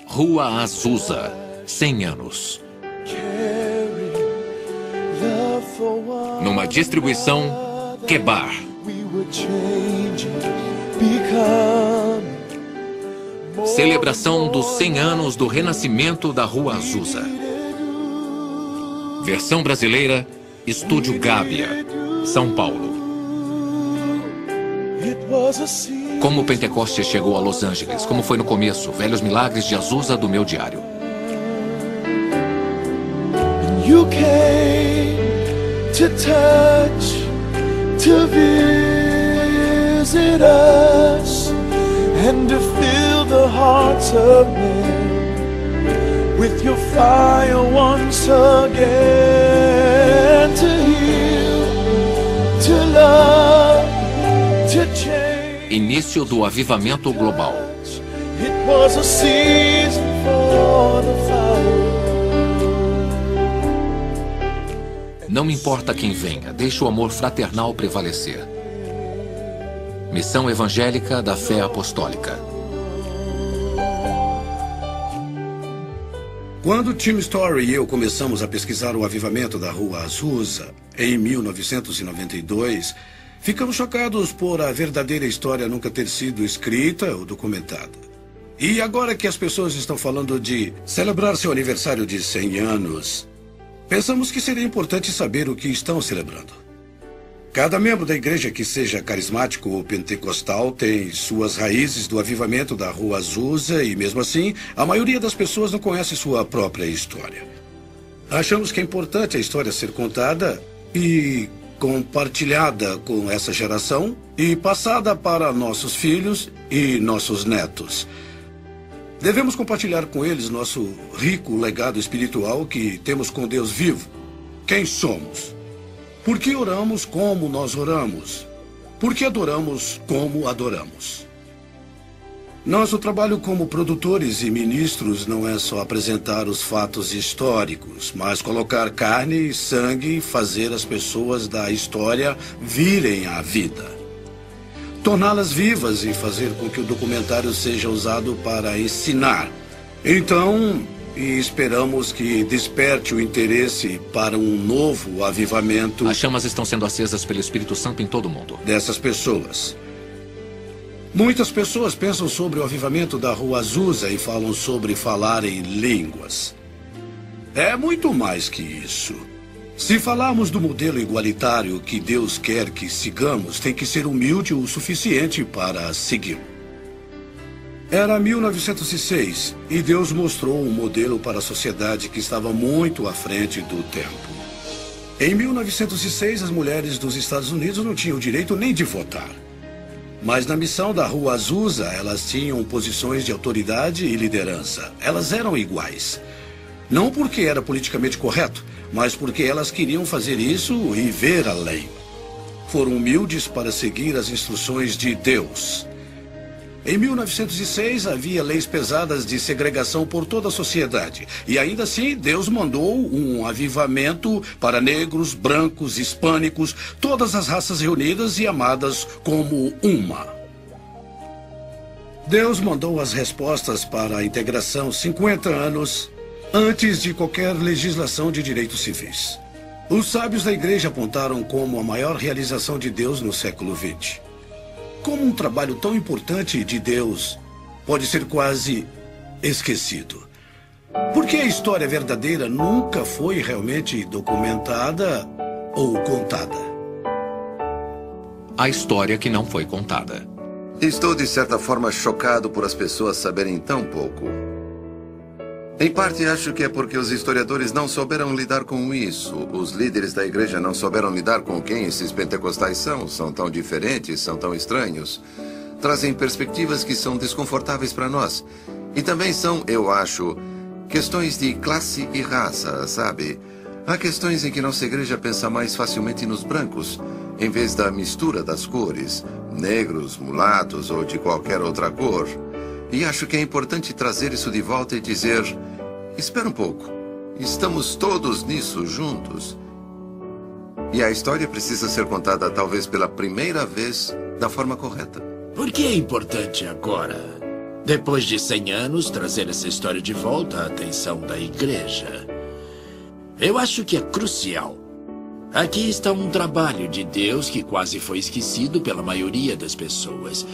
Rua Azusa, 100 anos. Numa distribuição Kebar. Celebração dos 100 anos do renascimento da Rua Azusa. Versão brasileira, Estúdio Gábia, São Paulo. Como o Pentecostes chegou a Los Angeles, como foi no começo, velhos milagres de Azusa do meu diário. You came to touch, to visit us, and to fill the hearts of men with your fire once again, to heal, to love, to change. Início do avivamento global. It was a season for the fire. Não importa quem venha, deixe o amor fraternal prevalecer. Missão evangélica da fé apostólica. Quando Tim Story e eu começamos a pesquisar o avivamento da Rua Azusa, em 1992, ficamos chocados por a verdadeira história nunca ter sido escrita ou documentada. E agora que as pessoas estão falando de celebrar seu aniversário de 100 anos, pensamos que seria importante saber o que estão celebrando. Cada membro da igreja que seja carismático ou pentecostal tem suas raízes do avivamento da Rua Azusa e, mesmo assim, a maioria das pessoas não conhece sua própria história. Achamos que é importante a história ser contada e compartilhada com essa geração e passada para nossos filhos e nossos netos. Devemos compartilhar com eles nosso rico legado espiritual que temos com Deus vivo. Quem somos? Por que oramos como nós oramos? Por que adoramos como adoramos? Nosso trabalho como produtores e ministros não é só apresentar os fatos históricos, mas colocar carne e sangue e fazer as pessoas da história virem à vida. Torná-las vivas e fazer com que o documentário seja usado para ensinar. Então, esperamos que desperte o interesse para um novo avivamento. As chamas estão sendo acesas pelo Espírito Santo em todo o mundo. Dessas pessoas. Muitas pessoas pensam sobre o avivamento da Rua Azusa e falam sobre falar em línguas. É muito mais que isso. Se falarmos do modelo igualitário que Deus quer que sigamos, tem que ser humilde o suficiente para segui-lo. Era 1906 e Deus mostrou um modelo para a sociedade que estava muito à frente do tempo. Em 1906, as mulheres dos Estados Unidos não tinham o direito nem de votar. Mas na missão da Rua Azusa, elas tinham posições de autoridade e liderança. Elas eram iguais. Não porque era politicamente correto, mas porque elas queriam fazer isso e ver além. Foram humildes para seguir as instruções de Deus. Em 1906, havia leis pesadas de segregação por toda a sociedade. E ainda assim, Deus mandou um avivamento para negros, brancos, hispânicos, todas as raças reunidas e amadas como uma. Deus mandou as respostas para a integração 50 anos antes de qualquer legislação de direitos civis. Os sábios da igreja apontaram como a maior realização de Deus no século XX. Como um trabalho tão importante de Deus pode ser quase esquecido? Porque a história verdadeira nunca foi realmente documentada ou contada. A história que não foi contada. Estou, de certa forma, chocado por as pessoas saberem tão pouco. Em parte, acho que é porque os historiadores não souberam lidar com isso. Os líderes da igreja não souberam lidar com quem esses pentecostais são. São tão diferentes, são tão estranhos. Trazem perspectivas que são desconfortáveis para nós. E também são, eu acho, questões de classe e raça, sabe? Há questões em que nossa igreja pensa mais facilmente nos brancos, em vez da mistura das cores, negros, mulatos ou de qualquer outra cor. E acho que é importante trazer isso de volta e dizer: espera um pouco, estamos todos nisso juntos. E a história precisa ser contada talvez pela primeira vez da forma correta. Por que é importante agora? Depois de 100 anos, trazer essa história de volta à atenção da igreja. Eu acho que é crucial. Aqui está um trabalho de Deus que quase foi esquecido pela maioria das pessoas.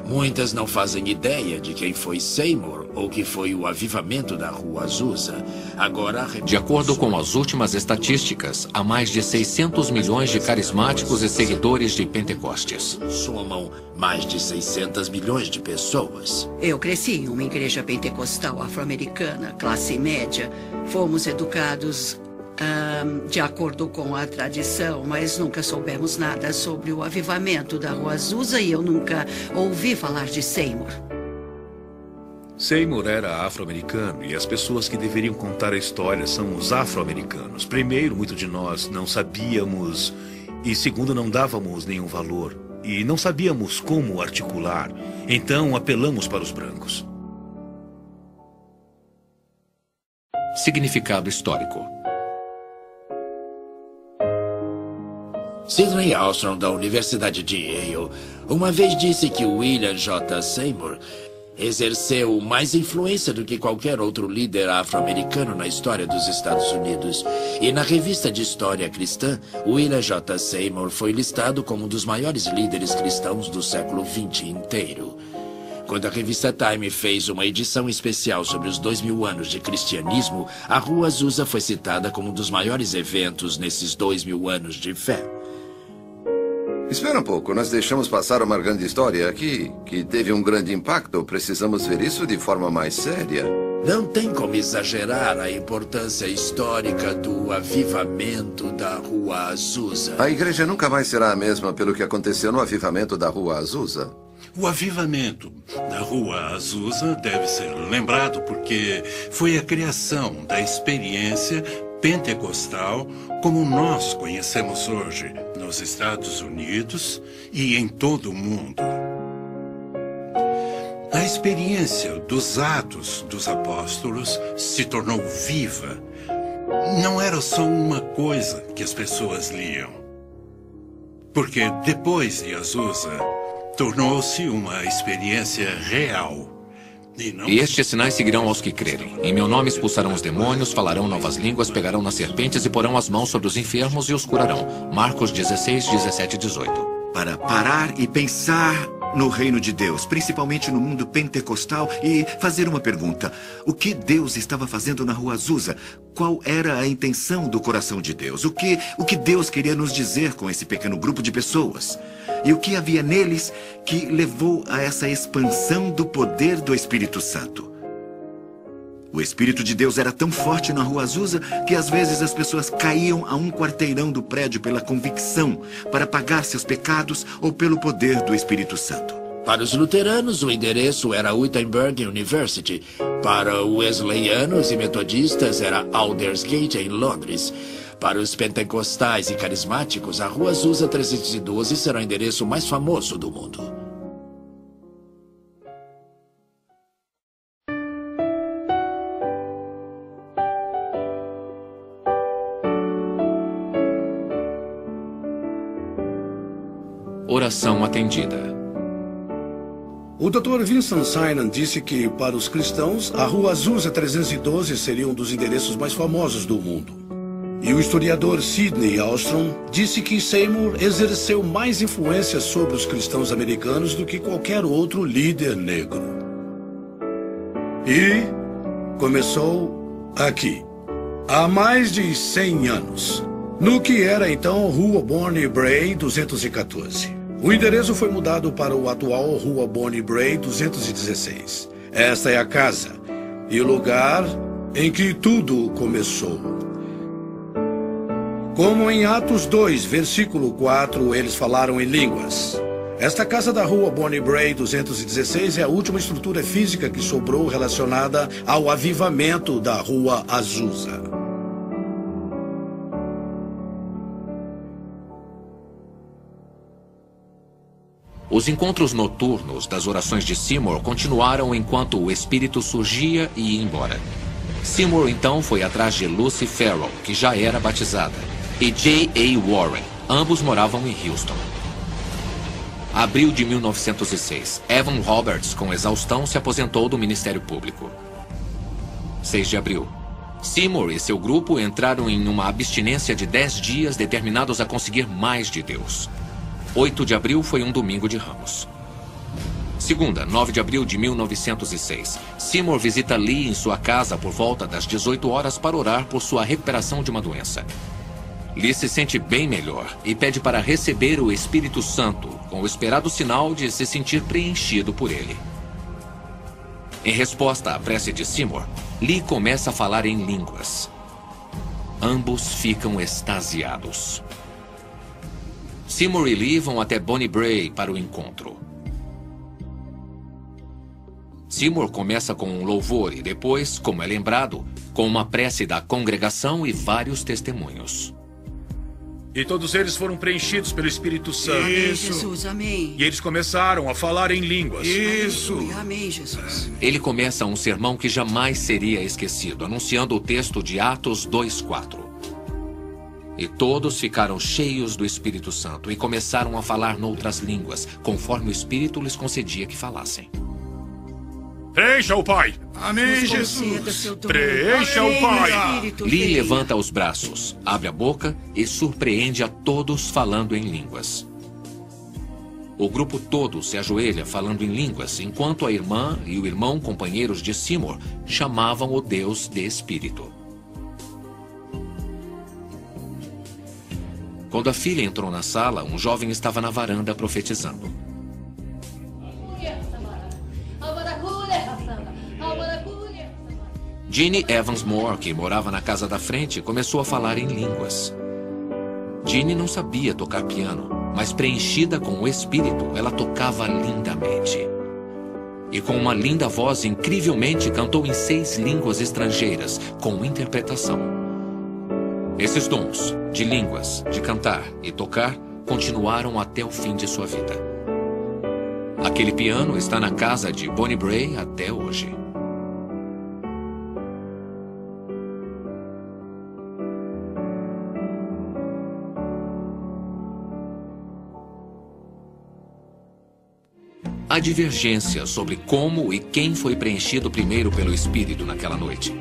Muitas não fazem ideia de quem foi Seymour ou que foi o avivamento da Rua Azusa. Agora, de acordo com as últimas estatísticas, há mais de 600 milhões de carismáticos e seguidores de Pentecostes. Somam mais de 600 milhões de pessoas. Eu cresci em uma igreja pentecostal afro-americana, classe média. Fomos educados de acordo com a tradição, mas nunca soubemos nada sobre o avivamento da Rua Azusa e eu nunca ouvi falar de Seymour. Seymour era afro-americano e as pessoas que deveriam contar a história são os afro-americanos. Primeiro, muito de nós não sabíamos e segundo, não dávamos nenhum valor e não sabíamos como articular. Então, apelamos para os brancos. Significado histórico. Sidney Ostrom, da Universidade de Yale, uma vez disse que William J. Seymour exerceu mais influência do que qualquer outro líder afro-americano na história dos Estados Unidos. E na revista de história cristã, William J. Seymour foi listado como um dos maiores líderes cristãos do século XX inteiro. Quando a revista Time fez uma edição especial sobre os 2000 anos de cristianismo, a Rua Azusa foi citada como um dos maiores eventos nesses 2000 anos de fé. Espera um pouco, nós deixamos passar uma grande história aqui, que teve um grande impacto. Precisamos ver isso de forma mais séria. Não tem como exagerar a importância histórica do avivamento da Rua Azusa. A igreja nunca mais será a mesma pelo que aconteceu no avivamento da Rua Azusa. O avivamento da Rua Azusa deve ser lembrado porque foi a criação da experiência pentecostal como nós conhecemos hoje nos Estados Unidos e em todo o mundo. A experiência dos Atos dos Apóstolos se tornou viva. Não era só uma coisa que as pessoas liam. Porque depois de Azusa, tornou-se uma experiência real. E estes sinais seguirão aos que crerem. Em meu nome expulsarão os demônios, falarão novas línguas, pegarão nas serpentes e porão as mãos sobre os enfermos e os curarão. Marcos 16, 17 e 18. Para parar e pensar no reino de Deus, principalmente no mundo pentecostal, e fazer uma pergunta. O que Deus estava fazendo na Rua Azusa? Qual era a intenção do coração de Deus? O que Deus queria nos dizer com esse pequeno grupo de pessoas? E o que havia neles que levou a essa expansão do poder do Espírito Santo? O Espírito de Deus era tão forte na Rua Azusa que às vezes as pessoas caíam a um quarteirão do prédio pela convicção para pagar seus pecados ou pelo poder do Espírito Santo. Para os luteranos, o endereço era Wittenberg University. Para os wesleyanos e metodistas, era Aldersgate, em Londres. Para os pentecostais e carismáticos, a Rua Azusa 312 será o endereço mais famoso do mundo. Oração atendida. O Dr. Vincent Synan disse que, para os cristãos, a Rua Azusa 312 seria um dos endereços mais famosos do mundo. E o historiador Sidney Ostrom disse que Seymour exerceu mais influência sobre os cristãos americanos do que qualquer outro líder negro. E começou aqui, há mais de 100 anos, no que era então Rua Bonnie Bray 214. O endereço foi mudado para o atual Rua Bonnie Bray 216. Esta é a casa e o lugar em que tudo começou. Como em Atos 2, versículo 4, eles falaram em línguas. Esta casa da Rua Bonnie Bray 216 é a última estrutura física que sobrou relacionada ao avivamento da Rua Azusa. Os encontros noturnos das orações de Seymour continuaram enquanto o espírito surgia e ia embora. Seymour então foi atrás de Lucy Farrell, que já era batizada, e J.A. Warren. Ambos moravam em Houston. Abril de 1906. Evan Roberts, com exaustão, se aposentou do Ministério Público. 6 de abril. Seymour e seu grupo entraram em uma abstinência de 10 dias determinados a conseguir mais de Deus. 8 de abril foi um domingo de Ramos. Segunda, 9 de abril de 1906. Seymour visita Lee em sua casa por volta das 18 horas para orar por sua recuperação de uma doença. Lee se sente bem melhor e pede para receber o Espírito Santo, com o esperado sinal de se sentir preenchido por ele. Em resposta à prece de Seymour, Lee começa a falar em línguas. Ambos ficam extasiados. Seymour e Lee vão até Bonnie Bray para o encontro. Seymour começa com um louvor e depois, como é lembrado, com uma prece da congregação e vários testemunhos. E todos eles foram preenchidos pelo Espírito Santo. Amém, Jesus, amém. E eles começaram a falar em línguas. Isso. Amém, Jesus. Ele começa um sermão que jamais seria esquecido, anunciando o texto de Atos 2:4. E todos ficaram cheios do Espírito Santo e começaram a falar noutras línguas, conforme o Espírito lhes concedia que falassem. Preencha o Pai! Amém, Jesus! Preencha o Pai! Lee levanta os braços, abre a boca e surpreende a todos falando em línguas. O grupo todo se ajoelha falando em línguas, enquanto a irmã e o irmão, companheiros de Seymour, chamavam o Deus de Espírito. Quando a filha entrou na sala, um jovem estava na varanda profetizando. Jeannie Evans Moore, que morava na casa da frente, começou a falar em línguas. Jeannie não sabia tocar piano, mas preenchida com o Espírito, ela tocava lindamente. E com uma linda voz, incrivelmente cantou em 6 línguas estrangeiras, com interpretação. Esses dons, de línguas, de cantar e tocar, continuaram até o fim de sua vida. Aquele piano está na casa de Bonnie Bray até hoje. Há divergências sobre como e quem foi preenchido primeiro pelo Espírito naquela noite.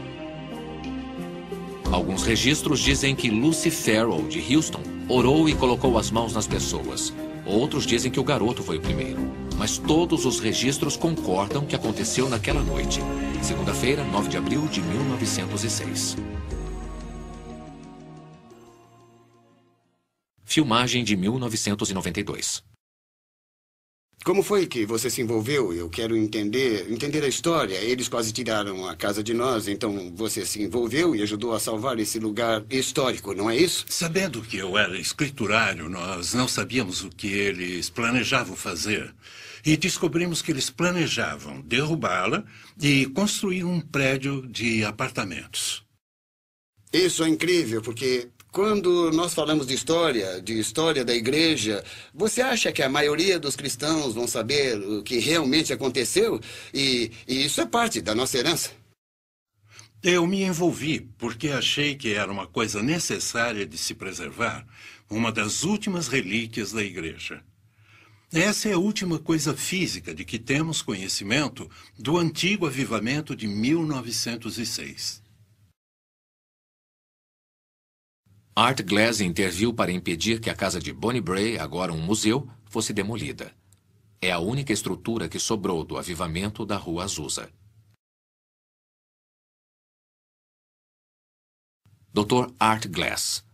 Alguns registros dizem que Lucy Farrell, de Houston, orou e colocou as mãos nas pessoas. Outros dizem que o garoto foi o primeiro. Mas todos os registros concordam que aconteceu naquela noite. Segunda-feira, 9 de abril de 1906. Filmagem de 1992. Como foi que você se envolveu? Eu quero entender a história. Eles quase tiraram a casa de nós, então você se envolveu e ajudou a salvar esse lugar histórico, não é isso? Sabendo que eu era escriturário, nós não sabíamos o que eles planejavam fazer. E descobrimos que eles planejavam derrubá-la e construir um prédio de apartamentos. Isso é incrível, porque quando nós falamos de história da igreja, você acha que a maioria dos cristãos vão saber o que realmente aconteceu? E isso é parte da nossa herança. Eu me envolvi porque achei que era uma coisa necessária de se preservar, uma das últimas relíquias da igreja. Essa é a última coisa física de que temos conhecimento do antigo avivamento de 1906. Art Glass interviu para impedir que a casa de Bonnie Bray, agora um museu, fosse demolida. É a única estrutura que sobrou do avivamento da Rua Azusa. Dr. Art Glass,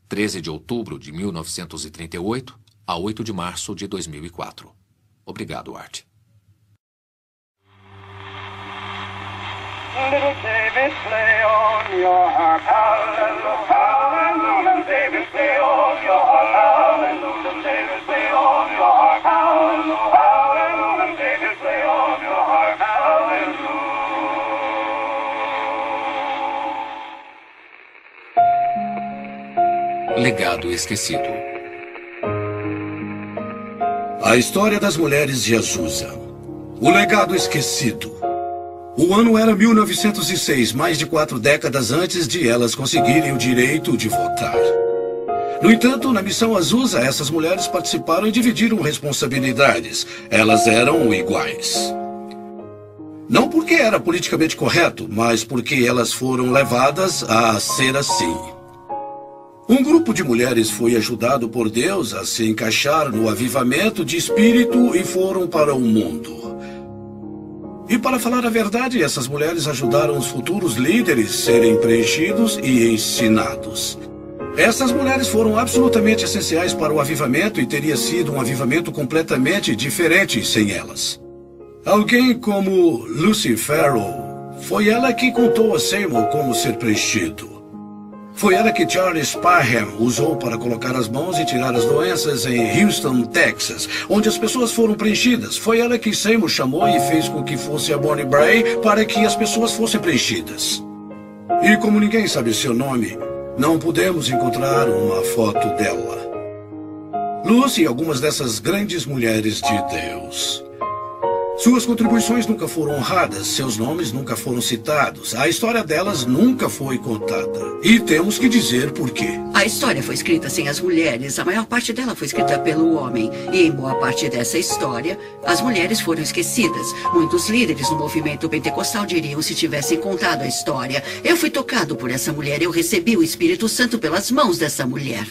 13 de outubro de 1938 a 8 de março de 2004. Obrigado, Art. Little David, play on your harp, hallelujah, hallelujah. David, play on your harp, hallelujah. David, play on your harp, hallelujah, hallelujah. David, play on your harp, hallelujah. Legado esquecido. A história das mulheres de Azusa. O legado esquecido. O ano era 1906, mais de 4 décadas antes de elas conseguirem o direito de votar. No entanto, na missão Azusa, essas mulheres participaram e dividiram responsabilidades. Elas eram iguais. Não porque era politicamente correto, mas porque elas foram levadas a ser assim. Um grupo de mulheres foi ajudado por Deus a se encaixar no avivamento de espírito e foram para o mundo. E para falar a verdade, essas mulheres ajudaram os futuros líderes a serem preenchidos e ensinados. Essas mulheres foram absolutamente essenciais para o avivamento e teria sido um avivamento completamente diferente sem elas. Alguém como Lucy Farrell, foi ela que contou a Seymour como ser preenchido. Foi ela que Charles Parham usou para colocar as mãos e tirar as doenças em Houston, Texas, onde as pessoas foram preenchidas. Foi ela que Seymour chamou e fez com que fosse a Bonnie Bray para que as pessoas fossem preenchidas. E como ninguém sabe seu nome, não pudemos encontrar uma foto dela. Lucy e algumas dessas grandes mulheres de Deus. Suas contribuições nunca foram honradas, seus nomes nunca foram citados, a história delas nunca foi contada. E temos que dizer por quê. A história foi escrita sem as mulheres, a maior parte dela foi escrita pelo homem. E em boa parte dessa história, as mulheres foram esquecidas. Muitos líderes no movimento pentecostal diriam se tivessem contado a história. Eu fui tocado por essa mulher, eu recebi o Espírito Santo pelas mãos dessa mulher.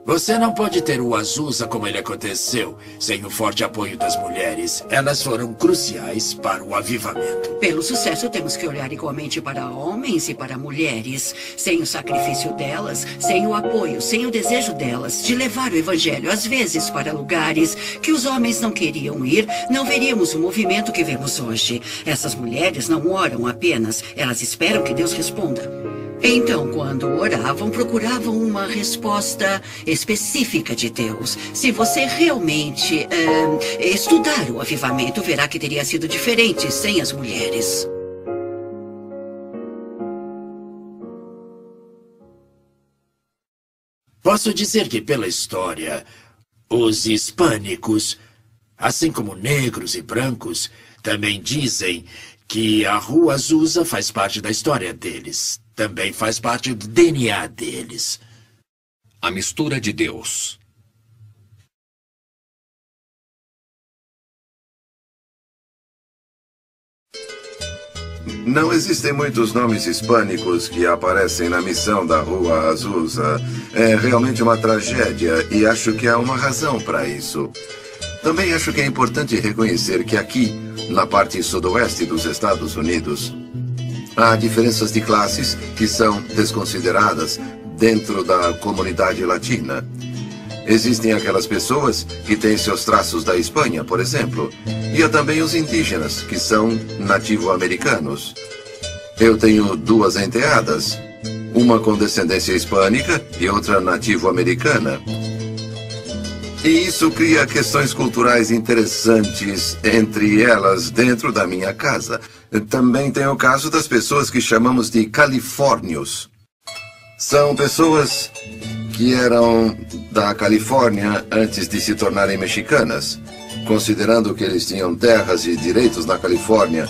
Você não pode ter o Azusa como ele aconteceu, sem o forte apoio das mulheres. Elas foram cruciais para o avivamento. Pelo sucesso, temos que olhar igualmente para homens e para mulheres. Sem o sacrifício delas, sem o apoio, sem o desejo delas de levar o evangelho, às vezes, para lugares que os homens não queriam ir, não veríamos o movimento que vemos hoje. Essas mulheres não oram apenas, elas esperam que Deus responda. Então, quando oravam, procuravam uma resposta específica de Deus. Se você realmente estudar o avivamento, verá que teria sido diferente sem as mulheres. Posso dizer que, pela história, os hispânicos, assim como negros e brancos, também dizem que a Rua Azusa faz parte da história deles. Também faz parte do DNA deles. A mistura de Deus. Não existem muitos nomes hispânicos que aparecem na missão da Rua Azusa. É realmente uma tragédia e acho que há uma razão para isso. Também acho que é importante reconhecer que aqui, na parte sudoeste dos Estados Unidos, há diferenças de classes que são desconsideradas dentro da comunidade latina. Existem aquelas pessoas que têm seus traços da Espanha, por exemplo, e há também os indígenas, que são nativo-americanos. Eu tenho duas enteadas, uma com descendência hispânica e outra nativo-americana. E isso cria questões culturais interessantes entre elas dentro da minha casa. Também tem o caso das pessoas que chamamos de califórnios. São pessoas que eram da Califórnia antes de se tornarem mexicanas. Considerando que eles tinham terras e direitos na Califórnia,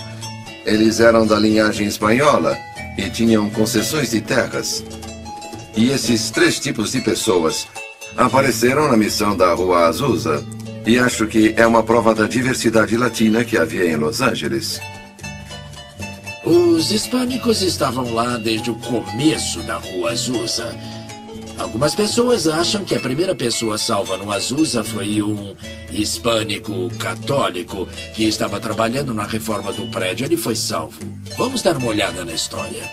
eles eram da linhagem espanhola e tinham concessões de terras. E esses três tipos de pessoas apareceram na missão da Rua Azusa, e acho que é uma prova da diversidade latina que havia em Los Angeles. Os hispânicos estavam lá desde o começo da Rua Azusa. Algumas pessoas acham que a primeira pessoa salva no Azusa foi um hispânico católico que estava trabalhando na reforma do prédio. Ele foi salvo. Vamos dar uma olhada na história.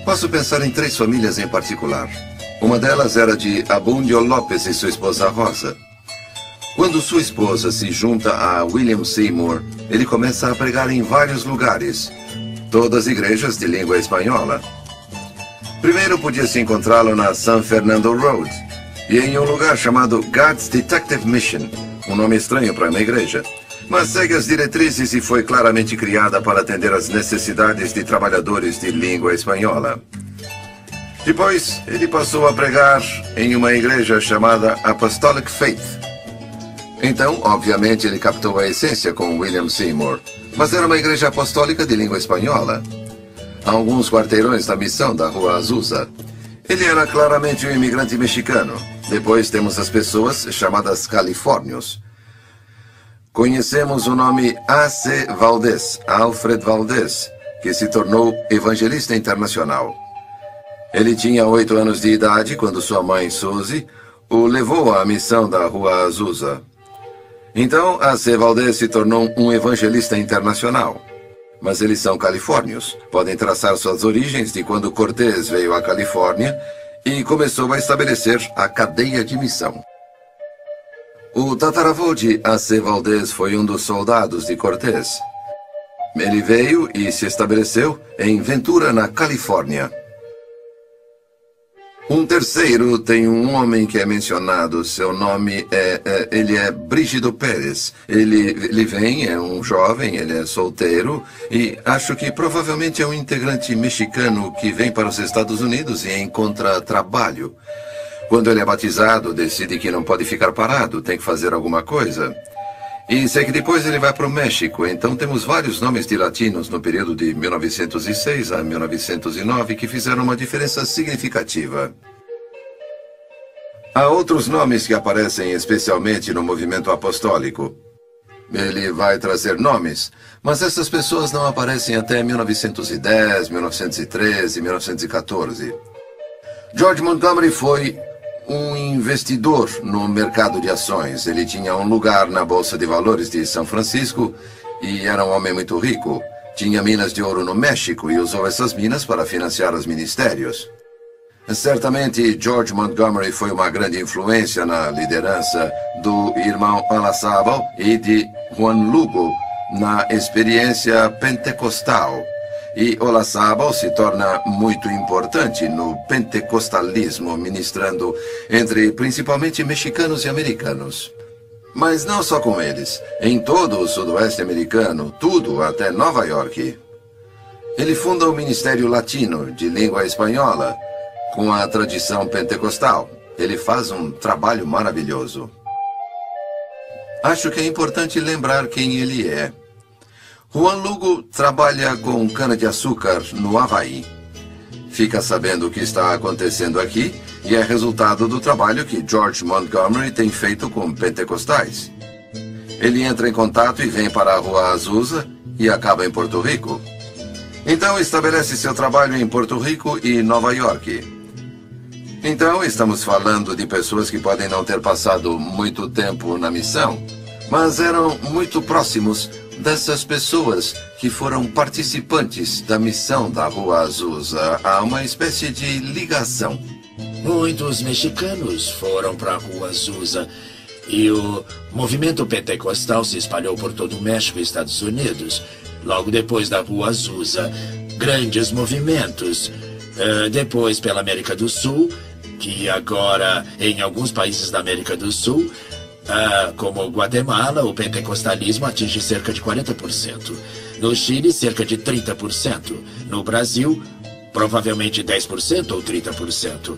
Posso pensar em três famílias em particular. Uma delas era de Abundio Lopes e sua esposa Rosa. Quando sua esposa se junta a William Seymour, ele começa a pregar em vários lugares, todas igrejas de língua espanhola. Primeiro podia-se encontrá-lo na San Fernando Road e em um lugar chamado God's Detective Mission, um nome estranho para uma igreja, mas segue as diretrizes e foi claramente criada para atender às necessidades de trabalhadores de língua espanhola. Depois, ele passou a pregar em uma igreja chamada Apostolic Faith. Então, obviamente, ele captou a essência com William Seymour, mas era uma igreja apostólica de língua espanhola. A alguns quarteirões da missão da Rua Azusa, Ele era claramente um imigrante mexicano. Depois temos as pessoas chamadas califórnios. Conhecemos o nome A.C. Valdez, Alfred Valdez, que se tornou evangelista internacional. Ele tinha 8 anos de idade quando sua mãe, Suzy, o levou à missão da Rua Azusa. Então, A.C. Valdez se tornou um evangelista internacional. Mas eles são califórnios. Podem traçar suas origens de quando Cortés veio à Califórnia e começou a estabelecer a cadeia de missão. O tataravô de A.C. Valdez foi um dos soldados de Cortés. Ele veio e se estabeleceu em Ventura, na Califórnia. Um terceiro tem um homem que é mencionado, seu nome ele é Brígido Pérez. Ele vem, é um jovem, ele é solteiro e acho que provavelmente é um integrante mexicano que vem para os Estados Unidos e encontra trabalho. Quando ele é batizado, decide que não pode ficar parado, tem que fazer alguma coisa. E sei que depois ele vai para o México, então temos vários nomes de latinos no período de 1906 a 1909 que fizeram uma diferença significativa. Há outros nomes que aparecem especialmente no movimento apostólico. Ele vai trazer nomes, mas essas pessoas não aparecem até 1910, 1913, 1914. George Montgomery foi um investidor no mercado de ações. Ele tinha um lugar na Bolsa de Valores de São Francisco e era um homem muito rico. Tinha minas de ouro no México e usou essas minas para financiar os ministérios. Certamente, George Montgomery foi uma grande influência na liderança do irmão Olazábal e de Juan Lugo na experiência pentecostal. E Olazábal se torna muito importante no pentecostalismo, ministrando entre principalmente mexicanos e americanos. Mas não só com eles. Em todo o sudoeste americano, tudo até Nova York. Ele funda o Ministério Latino de Língua Espanhola, com a tradição pentecostal. Ele faz um trabalho maravilhoso. Acho que é importante lembrar quem ele é. Juan Lugo trabalha com cana-de-açúcar no Havaí. Fica sabendo o que está acontecendo aqui e é resultado do trabalho que George Montgomery tem feito com pentecostais. Ele entra em contato e vem para a Rua Azusa e acaba em Porto Rico. Então estabelece seu trabalho em Porto Rico e Nova York. Então estamos falando de pessoas que podem não ter passado muito tempo na missão, mas eram muito próximos dessas pessoas que foram participantes da missão da Rua Azusa. Há uma espécie de ligação. Muitos mexicanos foram para a Rua Azusa e o movimento pentecostal se espalhou por todo o México e Estados Unidos. Logo depois da Rua Azusa, grandes movimentos. Depois pela América do Sul, que agora em alguns países da América do Sul, como Guatemala, o pentecostalismo atinge cerca de 40%. No Chile, cerca de 30%. No Brasil, provavelmente 10% ou 30%.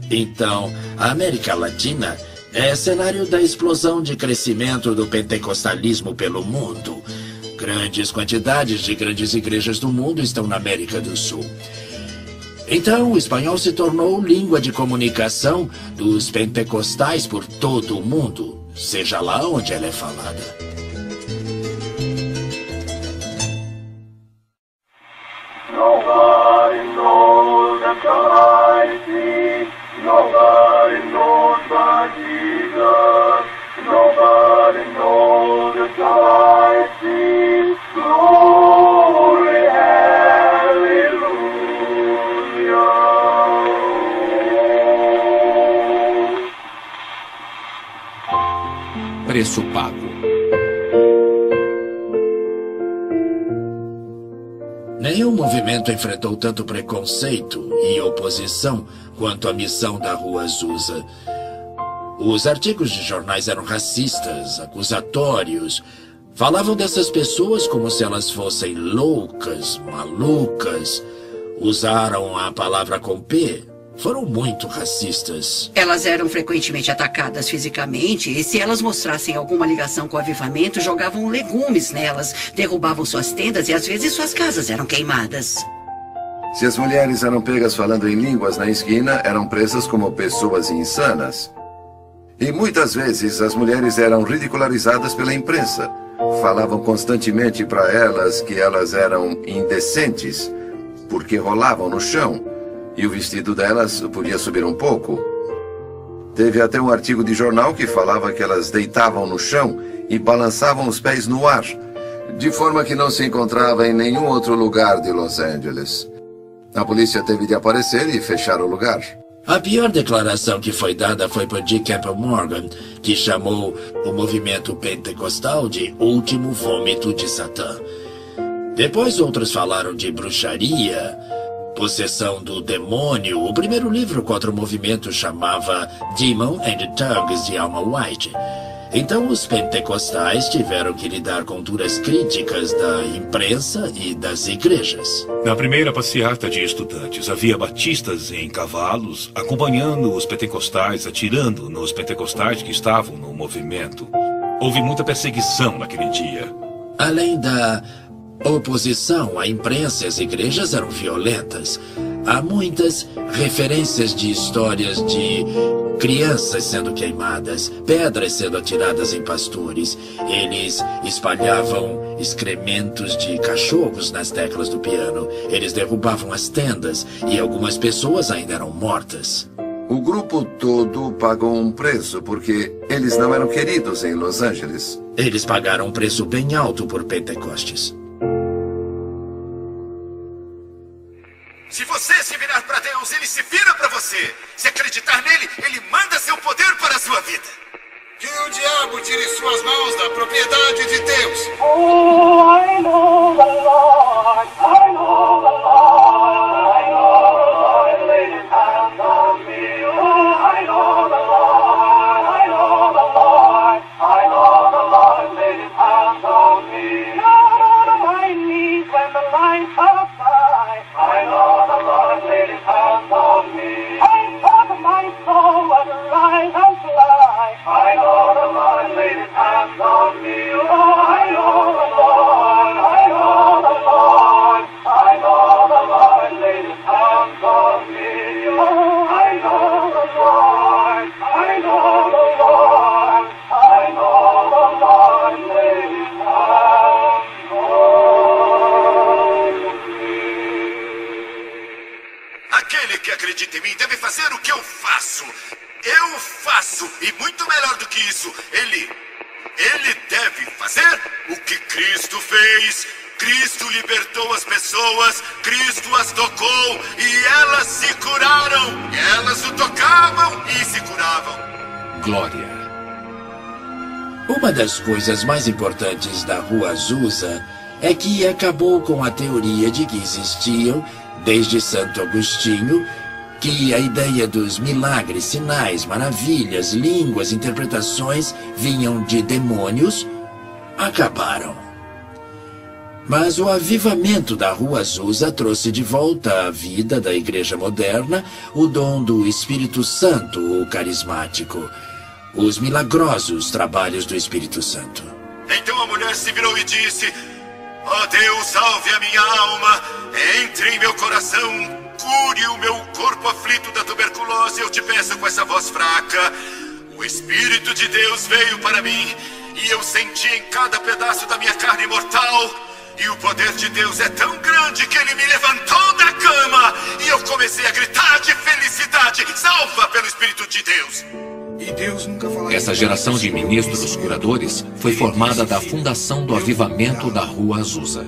Então, a América Latina é cenário da explosão de crescimento do pentecostalismo pelo mundo. Grandes quantidades de grandes igrejas do mundo estão na América do Sul. Então, o espanhol se tornou língua de comunicação dos pentecostais por todo o mundo, seja lá onde ela é falada. Nobody knows until I see. Nobody knows but Jesus. Nobody knows until I see. Glory, hallelujah. Preço pago. Nenhum movimento enfrentou tanto preconceito e oposição quanto a missão da Rua Azusa. Os artigos de jornais eram racistas, acusatórios. Falavam dessas pessoas como se elas fossem loucas, malucas. Usaram a palavra com P. Foram muito racistas. Elas eram frequentemente atacadas fisicamente e se elas mostrassem alguma ligação com o avivamento, jogavam legumes nelas, derrubavam suas tendas e às vezes suas casas eram queimadas. Se as mulheres eram pegas falando em línguas na esquina, eram presas como pessoas insanas. E muitas vezes as mulheres eram ridicularizadas pela imprensa. Falavam constantemente para elas que elas eram indecentes, porque rolavam no chão, e o vestido delas podia subir um pouco. Teve até um artigo de jornal que falava que elas deitavam no chão e balançavam os pés no ar, de forma que não se encontrava em nenhum outro lugar de Los Angeles. A polícia teve de aparecer e fechar o lugar. A pior declaração que foi dada foi por G. Campbell Morgan, que chamou o movimento pentecostal de último vômito de Satã. Depois outros falaram de bruxaria, possessão do demônio. O primeiro livro contra o movimento chamava Demon and the Tongues de Alma White. Então os pentecostais tiveram que lidar com duras críticas da imprensa e das igrejas. Na primeira passeata de estudantes, havia batistas em cavalos, acompanhando os pentecostais, atirando nos pentecostais que estavam no movimento. Houve muita perseguição naquele dia. Além da oposição, a imprensa e as igrejas eram violentas. Há muitas referências de histórias de crianças sendo queimadas, pedras sendo atiradas em pastores. Eles espalhavam excrementos de cachorros nas teclas do piano. Eles derrubavam as tendas e algumas pessoas ainda eram mortas. O grupo todo pagou um preço porque eles não eram queridos em Los Angeles. Eles pagaram um preço bem alto por Pentecostes. Se você se virar para Deus, Ele se vira para você. Se acreditar nele, Ele manda seu poder para a sua vida. Que o diabo tire suas mãos da propriedade de Deus. Oh, I know the Lord, I know the Lord, I know the Lord laid his hands on me. Oh, I know the Lord, I know the Lord, I know the Lord laid his hands on me. Down on my knees when the lights are by, I know the Lord laid his hands on me. I thought my soul would rise and fly. I know the Lord laid his hands on me. Oh, I know the Lord, I know the Lord, I know the Lord laid his hands on me. Oh, I know the Lord, I know the Lord, I know the Lord laid his hands on me. Aquele que acredita em mim deve fazer o que eu faço. Eu faço, e muito melhor do que isso, ele deve fazer o que Cristo fez. Cristo libertou as pessoas, Cristo as tocou e elas se curaram. Elas o tocavam e se curavam. Glória. Uma das coisas mais importantes da Rua Azusa é que acabou com a teoria de que existiam, desde Santo Agostinho, que a ideia dos milagres, sinais, maravilhas, línguas, interpretações vinham de demônios, acabaram. Mas o avivamento da Rua Azusa trouxe de volta à vida da igreja moderna o dom do Espírito Santo, o carismático, os milagrosos trabalhos do Espírito Santo. Então a mulher se virou e disse: ó Deus, salve a minha alma, entre em meu coração, cure o meu corpo aflito da tuberculose, eu te peço com essa voz fraca. O Espírito de Deus veio para mim, e eu senti em cada pedaço da minha carne mortal. E o poder de Deus é tão grande que ele me levantou da cama, e eu comecei a gritar de felicidade: salva pelo Espírito de Deus. E Deus nunca falaria. Essa geração de ministros curadores foi formada da fundação do avivamento da Rua Azusa.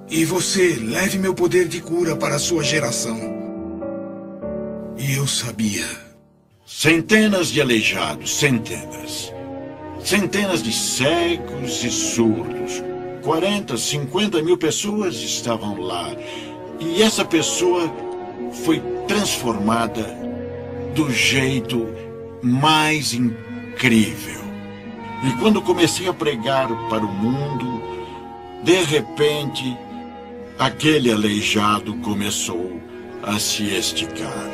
E você, leve meu poder de cura para a sua geração. E eu sabia. Centenas de aleijados, centenas. Centenas de cegos e surdos. 40, 50 mil pessoas estavam lá. E essa pessoa foi transformada do jeito mais incrível. E quando comecei a pregar para o mundo, de repente, aquele aleijado começou a se esticar.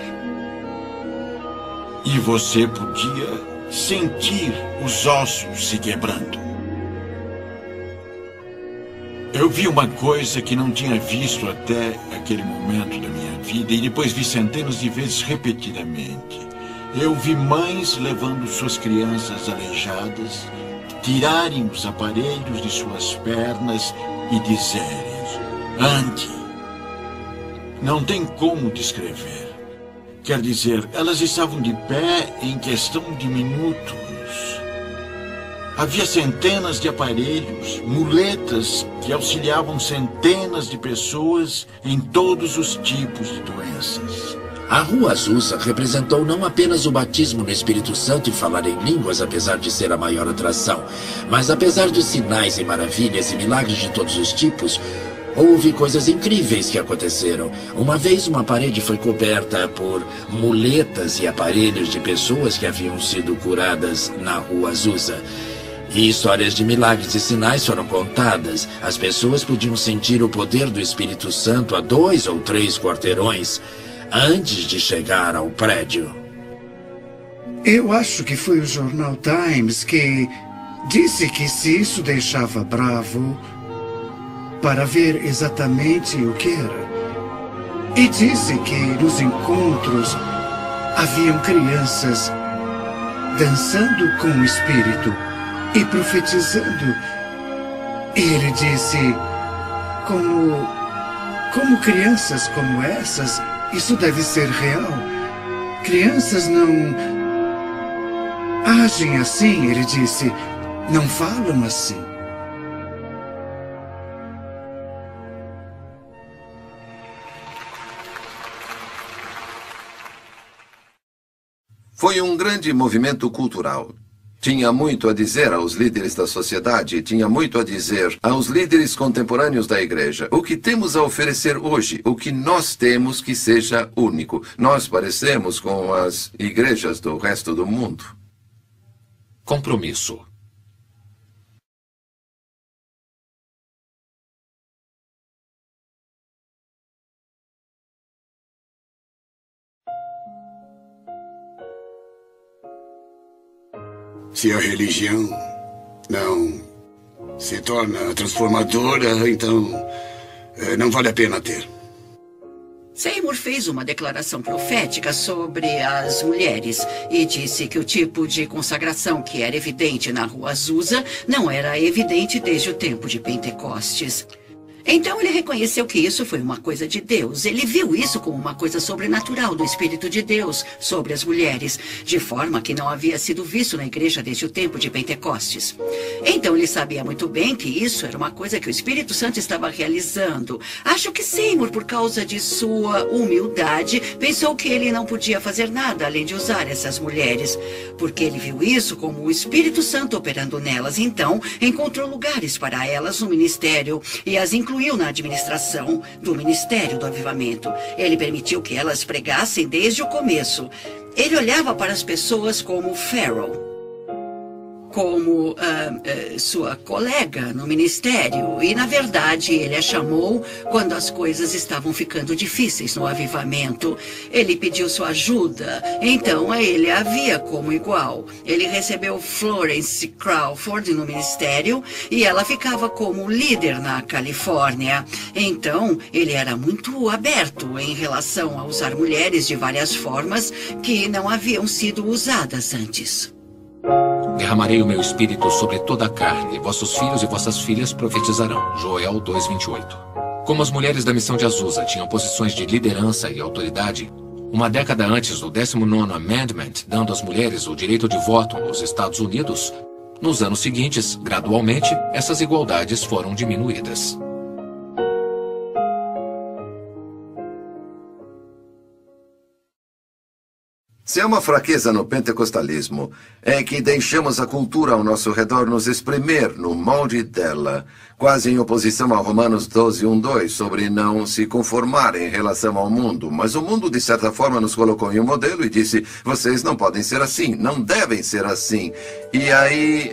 E você podia sentir os ossos se quebrando. Eu vi uma coisa que não tinha visto até aquele momento da minha vida e depois vi centenas de vezes repetidamente. Eu vi mães levando suas crianças aleijadas, tirarem os aparelhos de suas pernas e dizerem: ande. Não tem como descrever. Quer dizer, elas estavam de pé em questão de minutos. Havia centenas de aparelhos, muletas que auxiliavam centenas de pessoas em todos os tipos de doenças. A Rua Azusa representou não apenas o batismo no Espírito Santo e falar em línguas, apesar de ser a maior atração, mas apesar de sinais e maravilhas e milagres de todos os tipos, houve coisas incríveis que aconteceram. Uma vez uma parede foi coberta por muletas e aparelhos de pessoas que haviam sido curadas na Rua Azusa. E histórias de milagres e sinais foram contadas. As pessoas podiam sentir o poder do Espírito Santo a 2 ou 3 quarteirões antes de chegar ao prédio. Eu acho que foi o jornal Times que disse que se isso deixava bravo para ver exatamente o que era. E disse que nos encontros haviam crianças dançando com o Espírito e profetizando. E ele disse, como crianças como essas, isso deve ser real. Crianças não agem assim, ele disse, não falam assim. Foi um grande movimento cultural. Tinha muito a dizer aos líderes da sociedade, tinha muito a dizer aos líderes contemporâneos da igreja. O que temos a oferecer hoje, o que nós temos que seja único. Nós parecemos com as igrejas do resto do mundo. Compromisso. Se a religião não se torna transformadora, então não vale a pena ter. Seymour fez uma declaração profética sobre as mulheres e disse que o tipo de consagração que era evidente na Rua Azusa não era evidente desde o tempo de Pentecostes. Então ele reconheceu que isso foi uma coisa de Deus. Ele viu isso como uma coisa sobrenatural do Espírito de Deus sobre as mulheres, de forma que não havia sido visto na igreja desde o tempo de Pentecostes. Então ele sabia muito bem que isso era uma coisa que o Espírito Santo estava realizando. Acho que Seymour, por causa de sua humildade, pensou que ele não podia fazer nada além de usar essas mulheres, porque ele viu isso como o Espírito Santo operando nelas. Então encontrou lugares para elas no ministério e as incluiu na administração do Ministério do Avivamento. Ele permitiu que elas pregassem desde o começo. Ele olhava para as pessoas como Farrell, como sua colega no ministério. E, na verdade, ele a chamou quando as coisas estavam ficando difíceis no avivamento. Ele pediu sua ajuda, então ele a via como igual. Ele recebeu Florence Crawford no ministério e ela ficava como líder na Califórnia. Então, ele era muito aberto em relação a usar mulheres de várias formas que não haviam sido usadas antes. Derramarei o meu espírito sobre toda a carne. Vossos filhos e vossas filhas profetizarão. Joel 2:28. Como as mulheres da missão de Azusa tinham posições de liderança e autoridade, uma década antes do 19º Amendment, dando às mulheres o direito de voto nos Estados Unidos, nos anos seguintes, gradualmente, essas igualdades foram diminuídas. Se há uma fraqueza no pentecostalismo, é que deixamos a cultura ao nosso redor nos espremer no molde dela, quase em oposição a Romanos 12:1-2, sobre não se conformar em relação ao mundo. Mas o mundo, de certa forma, nos colocou em um modelo e disse, vocês não podem ser assim, não devem ser assim. E aí,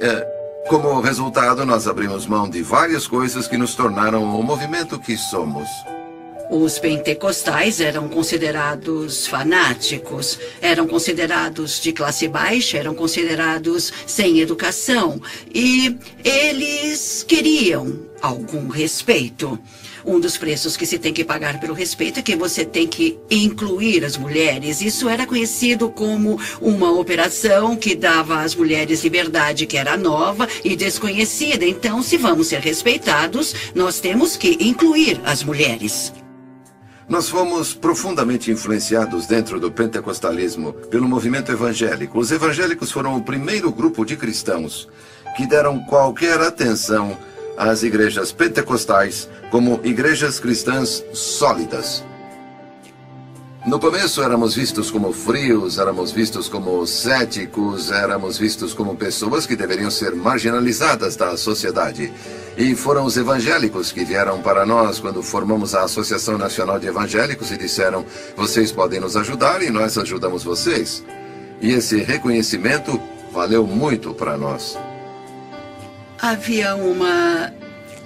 como resultado, nós abrimos mão de várias coisas que nos tornaram o movimento que somos. Os pentecostais eram considerados fanáticos, eram considerados de classe baixa, eram considerados sem educação. E eles queriam algum respeito. Um dos preços que se tem que pagar pelo respeito é que você tem que incluir as mulheres. Isso era conhecido como uma operação que dava às mulheres liberdade, que era nova e desconhecida. Então, se vamos ser respeitados, nós temos que incluir as mulheres. Nós fomos profundamente influenciados dentro do pentecostalismo pelo movimento evangélico. Os evangélicos foram o primeiro grupo de cristãos que deram qualquer atenção às igrejas pentecostais como igrejas cristãs sólidas. No começo éramos vistos como frios, éramos vistos como céticos, éramos vistos como pessoas que deveriam ser marginalizadas da sociedade. E foram os evangélicos que vieram para nós quando formamos a Associação Nacional de Evangélicos e disseram: vocês podem nos ajudar e nós ajudamos vocês. E esse reconhecimento valeu muito para nós. Havia uma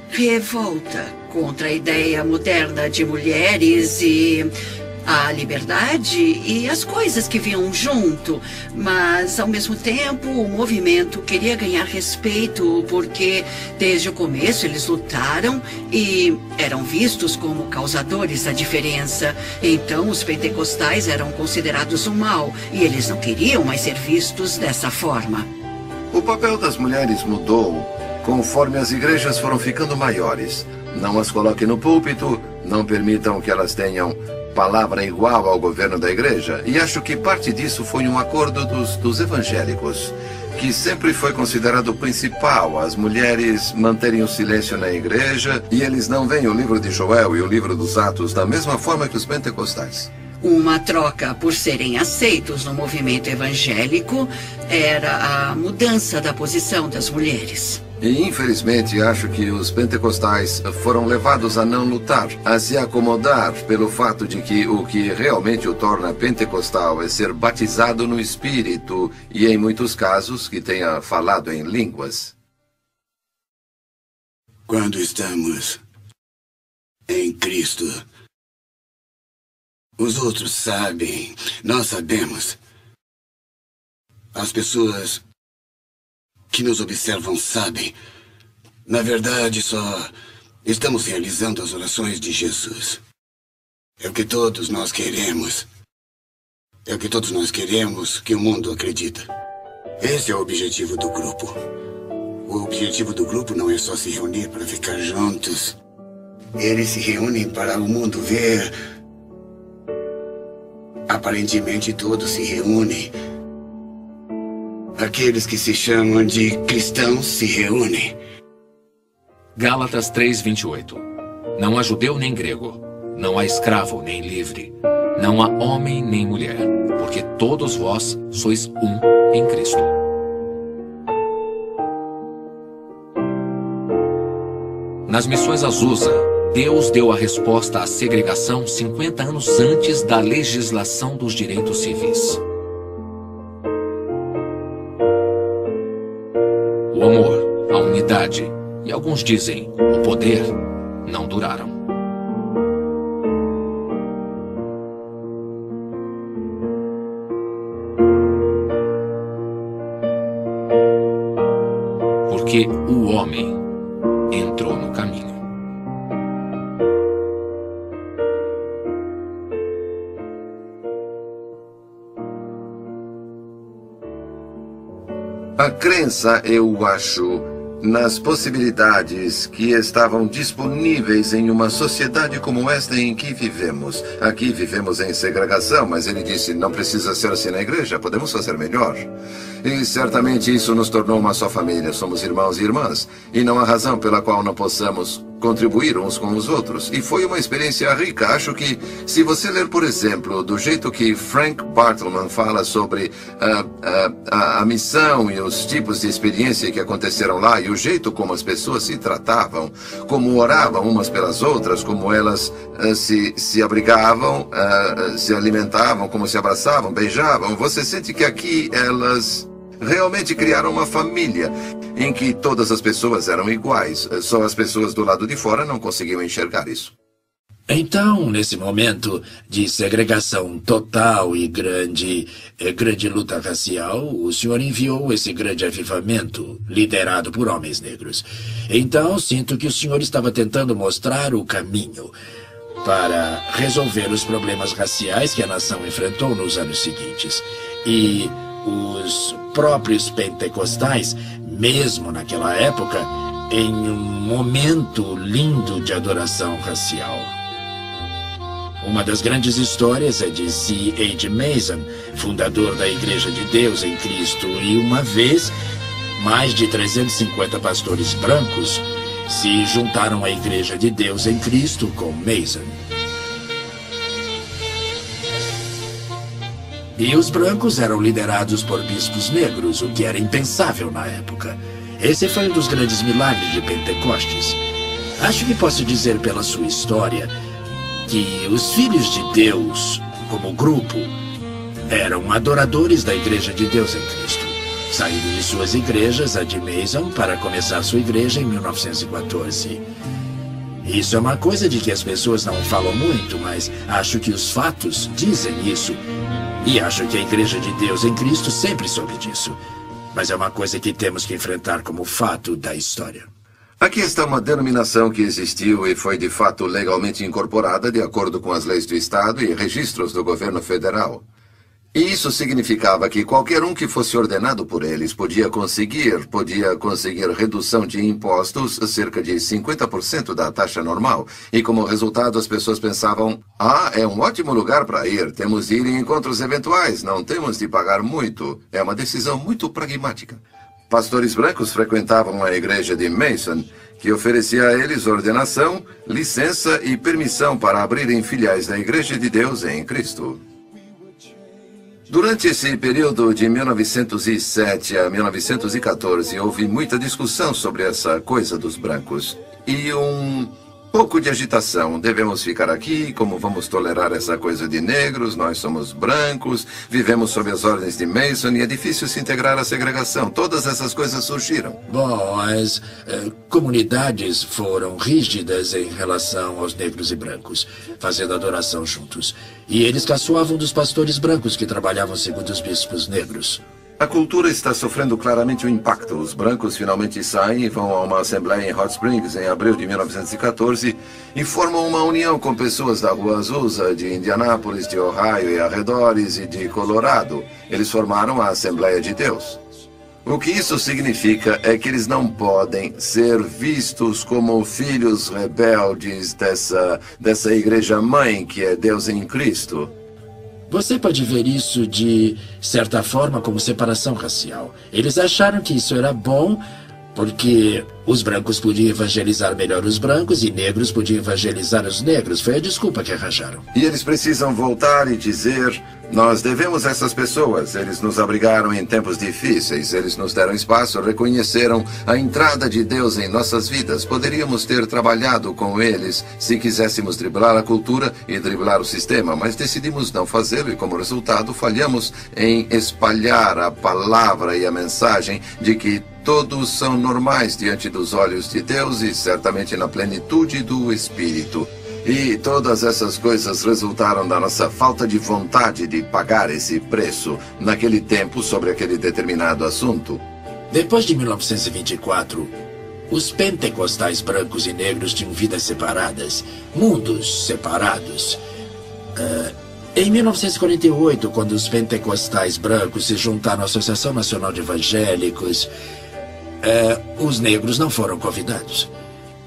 revolta contra a ideia moderna de mulheres e a liberdade e as coisas que vinham junto. Mas, ao mesmo tempo, o movimento queria ganhar respeito porque, desde o começo, eles lutaram e eram vistos como causadores da diferença. Então, os pentecostais eram considerados um mal e eles não queriam mais ser vistos dessa forma. O papel das mulheres mudou conforme as igrejas foram ficando maiores. Não as coloquem no púlpito, não permitam que elas tenham palavra igual ao governo da igreja. E acho que parte disso foi um acordo dos evangélicos, que sempre foi considerado principal, as mulheres manterem o silêncio na igreja, e eles não veem o livro de Joel e o livro dos Atos da mesma forma que os pentecostais. Uma troca por serem aceitos no movimento evangélico era a mudança da posição das mulheres. E, infelizmente, acho que os pentecostais foram levados a não lutar, a se acomodar pelo fato de que o que realmente o torna pentecostal é ser batizado no Espírito e, em muitos casos, que tenha falado em línguas. Quando estamos em Cristo, os outros sabem, nós sabemos. As pessoas que nos observam sabem. Na verdade, só estamos realizando as orações de Jesus. É o que todos nós queremos. É o que todos nós queremos que o mundo acredita. Esse é o objetivo do grupo. O objetivo do grupo não é só se reunir para ficar juntos. Eles se reúnem para o mundo ver. Aparentemente todos se reúnem. Aqueles que se chamam de cristãos se reúnem. Gálatas 3:28. Não há judeu nem grego, não há escravo nem livre, não há homem nem mulher, porque todos vós sois um em Cristo. Nas missões Azusa, Deus deu a resposta à segregação 50 anos antes da legislação dos direitos civis. O amor, a unidade e, alguns dizem, o poder não duraram. Porque o homem entrou no caminho. A crença, eu acho, nas possibilidades que estavam disponíveis em uma sociedade como esta em que vivemos. Aqui vivemos em segregação, mas ele disse, não precisa ser assim na igreja, podemos fazer melhor. E certamente isso nos tornou uma só família, somos irmãos e irmãs, e não há razão pela qual não possamos contribuir uns com os outros. E foi uma experiência rica. Acho que, se você ler, por exemplo, do jeito que Frank Bartleman fala sobre a missão e os tipos de experiência que aconteceram lá, e o jeito como as pessoas se tratavam, como oravam umas pelas outras, como elas se abrigavam, se alimentavam, como se abraçavam, beijavam, você sente que aqui elas realmente criaram uma família em que todas as pessoas eram iguais. Só as pessoas do lado de fora não conseguiam enxergar isso. Então, nesse momento de segregação total e grande luta racial, o senhor enviou esse grande avivamento, liderado por homens negros. Então, sinto que o senhor estava tentando mostrar o caminho para resolver os problemas raciais que a nação enfrentou nos anos seguintes. E os próprios pentecostais, mesmo naquela época, em um momento lindo de adoração racial. Uma das grandes histórias é de C.H. Mason, fundador da Igreja de Deus em Cristo, e uma vez, mais de 350 pastores brancos se juntaram à Igreja de Deus em Cristo com Mason. E os brancos eram liderados por bispos negros, o que era impensável na época. Esse foi um dos grandes milagres de Pentecostes. Acho que posso dizer pela sua história que os filhos de Deus, como grupo, eram adoradores da Igreja de Deus em Cristo, saindo de suas igrejas, a de Mason, para começar sua igreja em 1914. Isso é uma coisa de que as pessoas não falam muito, mas acho que os fatos dizem isso. E acho que a Igreja de Deus em Cristo sempre soube disso. Mas é uma coisa que temos que enfrentar como fato da história. Aqui está uma denominação que existiu e foi de fato legalmente incorporada de acordo com as leis do Estado e registros do governo federal. E isso significava que qualquer um que fosse ordenado por eles podia conseguir redução de impostos, cerca de 50% da taxa normal. E como resultado as pessoas pensavam, é um ótimo lugar para ir, temos de ir em encontros eventuais, não temos de pagar muito. É uma decisão muito pragmática. Pastores brancos frequentavam a igreja de Mason, que oferecia a eles ordenação, licença e permissão para abrirem filiais da Igreja de Deus em Cristo. Durante esse período de 1907 a 1914, houve muita discussão sobre essa coisa dos brancos. E um pouco de agitação. Devemos ficar aqui? Como vamos tolerar essa coisa de negros? Nós somos brancos, vivemos sob as ordens de Mason e é difícil se integrar à segregação. Todas essas coisas surgiram. Bom, as comunidades foram rígidas em relação aos negros e brancos, fazendo adoração juntos. E eles caçoavam dos pastores brancos que trabalhavam segundo os bispos negros. A cultura está sofrendo claramente um impacto. Os brancos finalmente saem e vão a uma assembleia em Hot Springs em abril de 1914 e formam uma união com pessoas da Rua Azusa, de Indianápolis, de Ohio e arredores e de Colorado. Eles formaram a Assembleia de Deus. O que isso significa é que eles não podem ser vistos como filhos rebeldes dessa igreja-mãe que é Deus em Cristo. Você pode ver isso de certa forma como separação racial. Eles acharam que isso era bom porque os brancos podiam evangelizar melhor os brancos e negros podiam evangelizar os negros. Foi a desculpa que arranjaram. E eles precisam voltar e dizer, nós devemos a essas pessoas. Eles nos abrigaram em tempos difíceis, eles nos deram espaço, reconheceram a entrada de Deus em nossas vidas. Poderíamos ter trabalhado com eles se quiséssemos driblar a cultura e driblar o sistema, mas decidimos não fazê-lo e, como resultado, falhamos em espalhar a palavra e a mensagem de que todos são normais diante dos olhos de Deus e certamente na plenitude do Espírito. E todas essas coisas resultaram da nossa falta de vontade de pagar esse preço naquele tempo sobre aquele determinado assunto. Depois de 1924, os pentecostais brancos e negros tinham vidas separadas, mundos separados. Em 1948, quando os pentecostais brancos se juntaram à Associação Nacional de Evangélicos, os negros não foram convidados.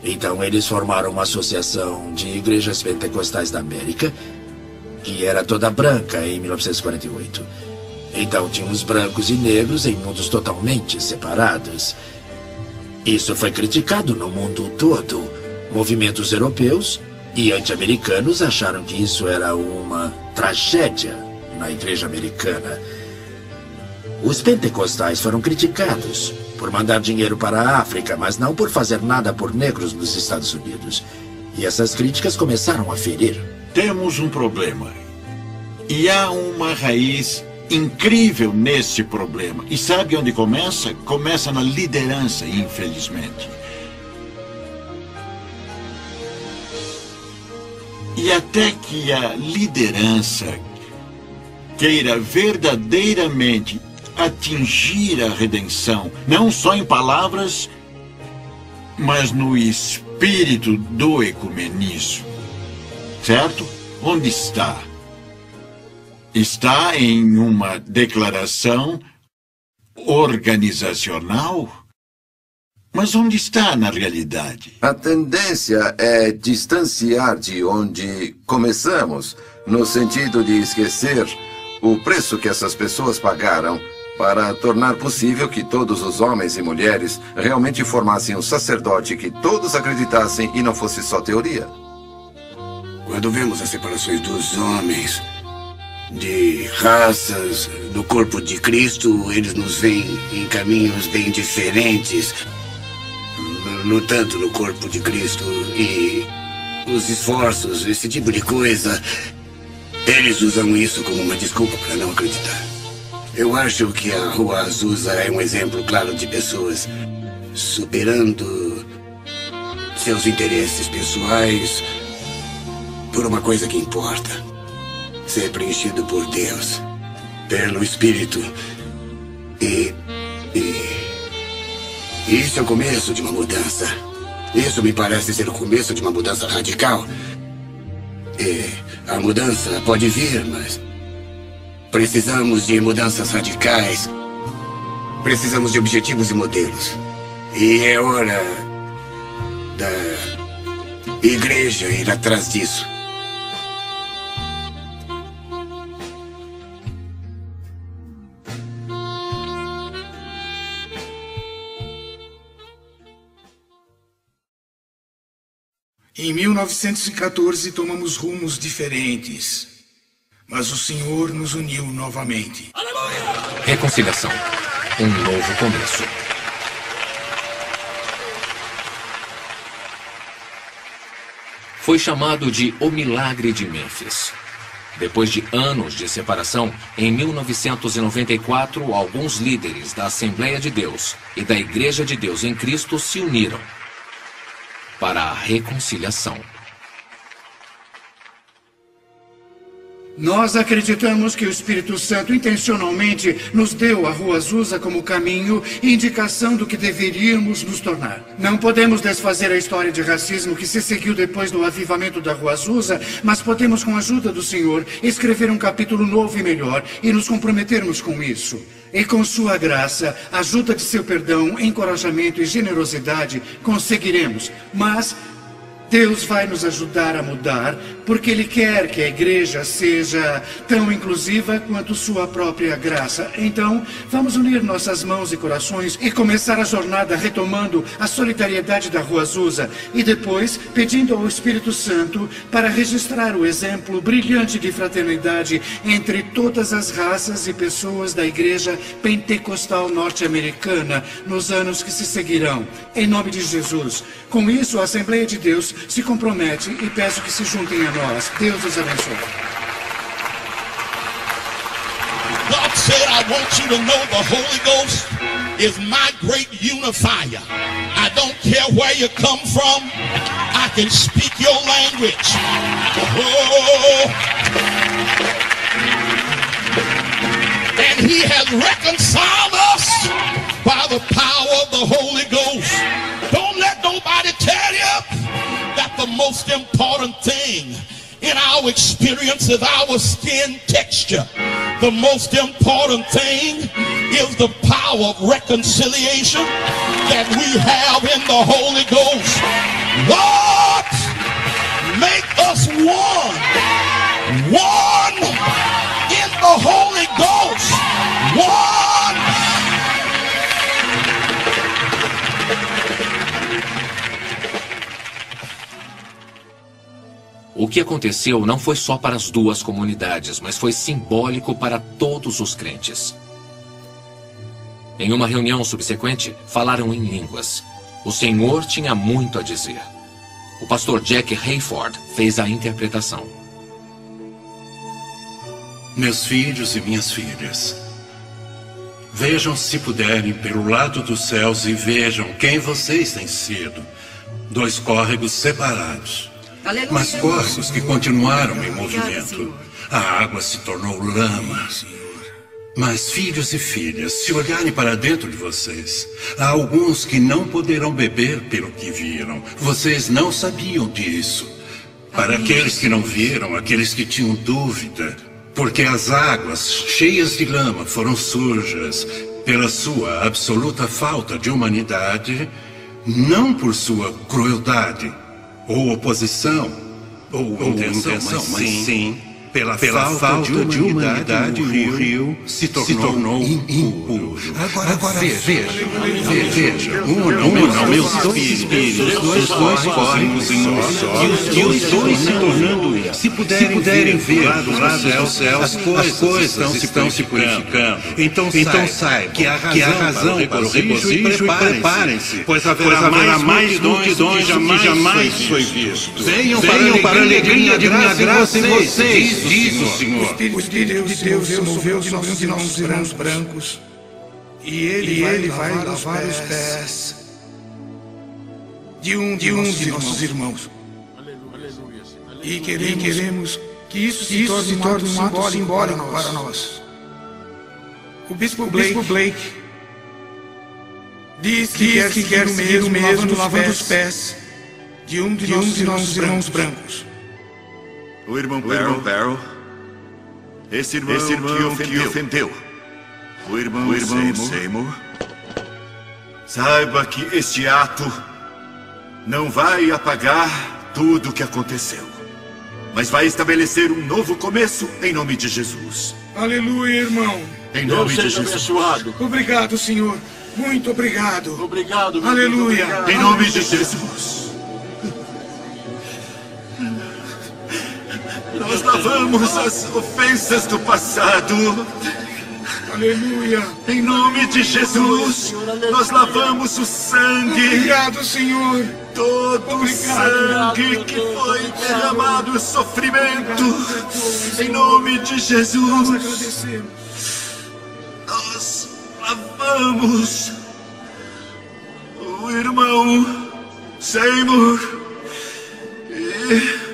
Então eles formaram uma associação de igrejas pentecostais da América, que era toda branca em 1948. Então tínhamos brancos e negros em mundos totalmente separados. Isso foi criticado no mundo todo. Movimentos europeus e anti-americanos acharam que isso era uma tragédia na igreja americana. Os pentecostais foram criticados por mandar dinheiro para a África, mas não por fazer nada por negros nos Estados Unidos. E essas críticas começaram a ferir. Temos um problema. E há uma raiz incrível nesse problema. E sabe onde começa? Começa na liderança, infelizmente. E até que a liderança queira verdadeiramente atingir a redenção, não só em palavras, mas no espírito do ecumenismo. Certo? Onde está? Está em uma declaração organizacional? Mas onde está na realidade? A tendência é distanciar de onde começamos, no sentido de esquecer o preço que essas pessoas pagaram para tornar possível que todos os homens e mulheres realmente formassem um sacerdote que todos acreditassem e não fosse só teoria. Quando vemos as separações dos homens, de raças, do corpo de Cristo, eles nos veem em caminhos bem diferentes, lutando no corpo de Cristo, e os esforços, esse tipo de coisa, eles usam isso como uma desculpa para não acreditar. Eu acho que a Rua Azusa é um exemplo claro de pessoas superando seus interesses pessoais por uma coisa que importa: ser preenchido por Deus, pelo Espírito. E isso é o começo de uma mudança. Isso me parece ser o começo de uma mudança radical. E a mudança pode vir, mas precisamos de mudanças radicais. Precisamos de objetivos e modelos. E é hora da igreja ir atrás disso. Em 1914, tomamos rumos diferentes, mas o Senhor nos uniu novamente. Reconciliação. Um novo começo. Foi chamado de O Milagre de Mênfis. Depois de anos de separação, em 1994, alguns líderes da Assembleia de Deus e da Igreja de Deus em Cristo se uniram para a reconciliação. Nós acreditamos que o Espírito Santo intencionalmente nos deu a Rua Azusa como caminho e indicação do que deveríamos nos tornar. Não podemos desfazer a história de racismo que se seguiu depois do avivamento da Rua Azusa, mas podemos, com a ajuda do Senhor, escrever um capítulo novo e melhor e nos comprometermos com isso. E com sua graça, ajuda de seu perdão, encorajamento e generosidade, conseguiremos. Mas Deus vai nos ajudar a mudar, porque Ele quer que a igreja seja tão inclusiva quanto sua própria graça. Então, vamos unir nossas mãos e corações e começar a jornada retomando a solidariedade da Rua Azusa e depois pedindo ao Espírito Santo para registrar o exemplo brilhante de fraternidade entre todas as raças e pessoas da igreja pentecostal norte-americana nos anos que se seguirão. Em nome de Jesus. Com isso, a Assembleia de Deus se compromete e peço que se juntem a nós. Deus os abençoe. God said, I want you to know the Holy Ghost is my great unifier. I don't care where you come from. I can speak your language. Oh. And He has reconciled us by the power of the Holy Ghost. Don't let nobody tell you that the most important thing in our experience is our skin texture. The most important thing is the power of reconciliation that we have in the Holy Ghost. Lord, make us one. One in the Holy Ghost. One. O que aconteceu não foi só para as duas comunidades, mas foi simbólico para todos os crentes. Em uma reunião subsequente, falaram em línguas. O Senhor tinha muito a dizer. O pastor Jack Hayford fez a interpretação. Meus filhos e minhas filhas, vejam se puderem pelo lado dos céus e vejam quem vocês têm sido. Dois córregos separados. Aleluia. mas corpos que continuaram em movimento. A água se tornou lama. Mas, filhos e filhas, se olharem para dentro de vocês, há alguns que não poderão beber pelo que viram. Vocês não sabiam disso. Para aqueles que não viram, aqueles que tinham dúvida, porque as águas cheias de lama foram sujas pela sua absoluta falta de humanidade, não por sua crueldade, ou oposição, ou intenção, mas sim pela falta de humanidade, o rio se tornou impuro. Agora veja, unam meus dois espíritos, os dois corpos em um só, e os dois se tornando um. Se puderem ver do lado do céu, as coisas estão se purificando. Então saiba que há razão para o regozijo e preparem-se, pois haverá mais multidões que jamais foi visto. Venham para a alegria de minha graça em vocês. Diz o Senhor. O Espírito de Deus se moveu sobre um de nossos irmãos brancos e ele vai lavar os pés de um de nossos irmãos. E queremos que isso se torne um ato simbólico para nós. O Bispo Blake diz que quer seguir o mesmo lavando os pés de um de nossos irmãos brancos. O irmão Barrow. Esse irmão que ofendeu. O irmão Seymour. Saiba que este ato não vai apagar tudo o que aconteceu, mas vai estabelecer um novo começo em nome de Jesus. Aleluia, irmão. Em nome de Jesus. Abençoado. Obrigado, Senhor. Muito obrigado. Obrigado. Aleluia. Em nome de Jesus. Nós lavamos as ofensas do passado. Aleluia. Em nome de Jesus, nós lavamos o sangue. Obrigado, Senhor. Todo o sangue que foi derramado, o sofrimento. Em nome de Jesus, nós agradecemos. Nós lavamos o irmão Seymour e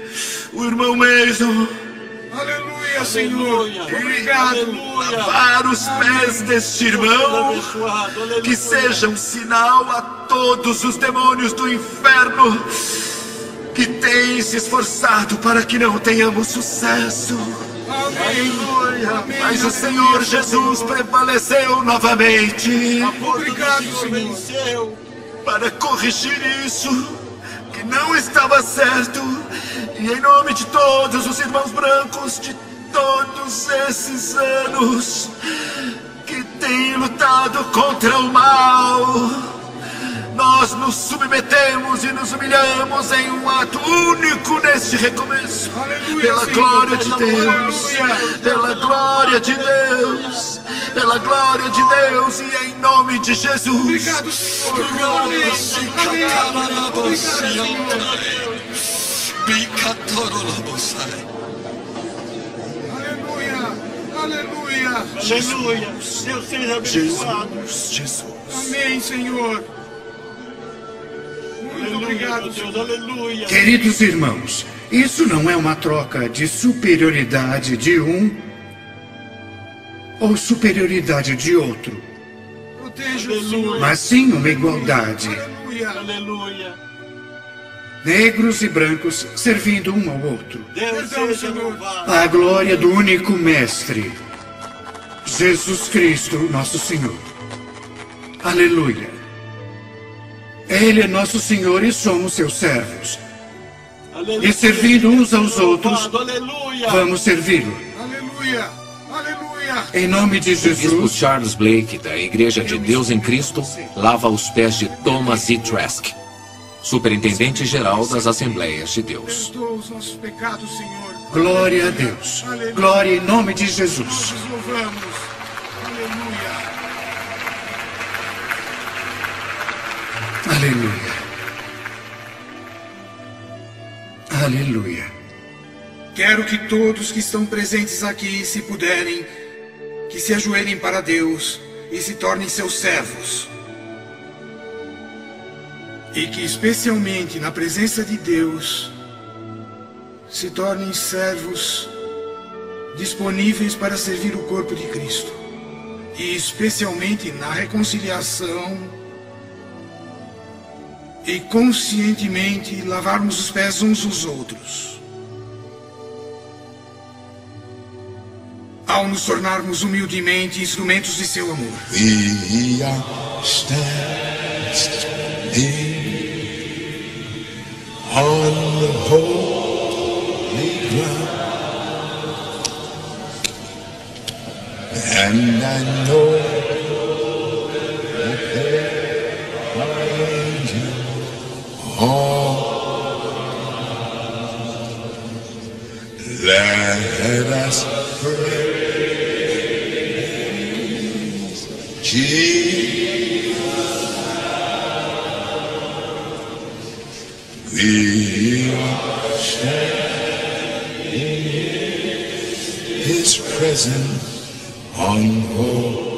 o irmão Mason. Aleluia, Senhor. Obrigado. Lavar os pés deste irmão, que seja um sinal a todos os demônios do inferno que têm se esforçado para que não tenhamos sucesso. Aleluia. Mas o Senhor Jesus prevaleceu novamente. Obrigado, Senhor. Para corrigir isso que não estava certo. E em nome de todos os irmãos brancos de todos esses anos que têm lutado contra o mal, nós nos submetemos e nos humilhamos em um ato único neste recomeço. Aleluia, pela Senhor. Glória de Deus, pela glória de Deus, pela glória de Deus e em nome de Jesus. Obrigado, Senhor. Aleluia. Aleluia. Deus seja abençoado. Jesus. Amém, Senhor. Muito obrigado, Deus. Aleluia. Queridos irmãos, isso não é uma troca de superioridade de um ou superioridade de outro, Proteja-o, mas sim uma igualdade. Aleluia. Aleluia. Negros e brancos servindo um ao outro. Deus seja louvado. A glória do único Mestre, Jesus Cristo, nosso Senhor. Aleluia. Ele é nosso Senhor e somos seus servos. Aleluia. E servindo uns aos outros, Aleluia. vamos servi-lo. Aleluia. Aleluia. Em nome de O bispo Jesus. Charles Blake, da Igreja de Deus em Cristo, lava os pés de Thomas E. Trask, superintendente-geral das Assembleias de Deus. Perdoa os nossos pecados, Senhor. Glória a Deus. Glória em nome de Jesus. Nós louvamos. Aleluia. Aleluia. Aleluia. Quero que todos que estão presentes aqui, se puderem, que se ajoelhem para Deus e se tornem seus servos. E que, especialmente na presença de Deus, se tornem servos disponíveis para servir o corpo de Cristo. E especialmente na reconciliação e conscientemente lavarmos os pés uns dos outros. Ao nos tornarmos humildemente instrumentos de seu amor. We are standing on the holy ground, and I know that there are angels all. Let us praise Jesus. We are standing in His presence on hold.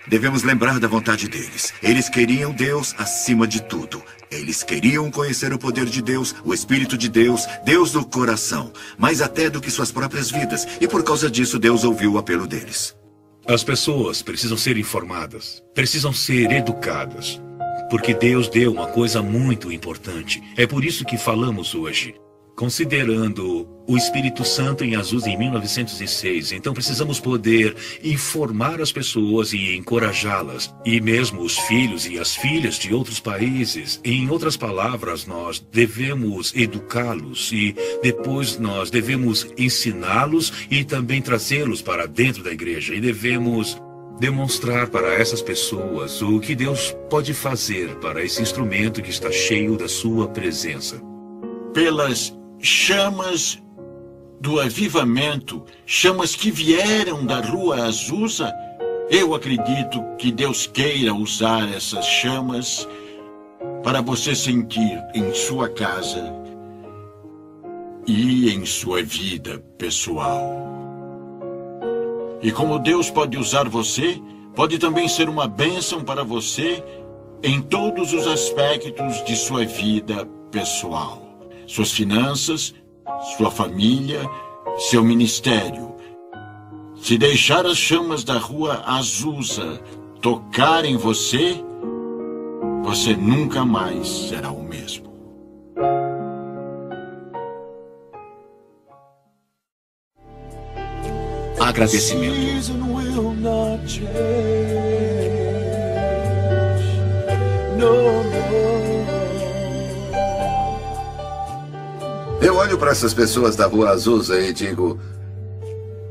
Devemos lembrar da vontade deles. Eles queriam Deus acima de tudo. Eles queriam conhecer o poder de Deus, o Espírito de Deus, Deus do coração, mais até do que suas próprias vidas. E por causa disso, Deus ouviu o apelo deles. As pessoas precisam ser informadas, precisam ser educadas, porque Deus deu uma coisa muito importante. É por isso que falamos hoje. Considerando o Espírito Santo em Azusa em 1906, então precisamos poder informar as pessoas e encorajá-las, e mesmo os filhos e as filhas de outros países. Em outras palavras, nós devemos educá-los e depois nós devemos ensiná-los e também trazê-los para dentro da igreja, e devemos demonstrar para essas pessoas o que Deus pode fazer para esse instrumento que está cheio da sua presença. Pelas chamas do avivamento, chamas que vieram da Rua Azusa, eu acredito que Deus queira usar essas chamas para você sentir em sua casa e em sua vida pessoal. E como Deus pode usar você, pode também ser uma bênção para você em todos os aspectos de sua vida pessoal. Suas finanças, sua família, seu ministério. Se deixar as chamas da Rua Azusa tocar em você, você nunca mais será o mesmo. Agradecimento. Eu olho para essas pessoas da Rua Azusa e digo,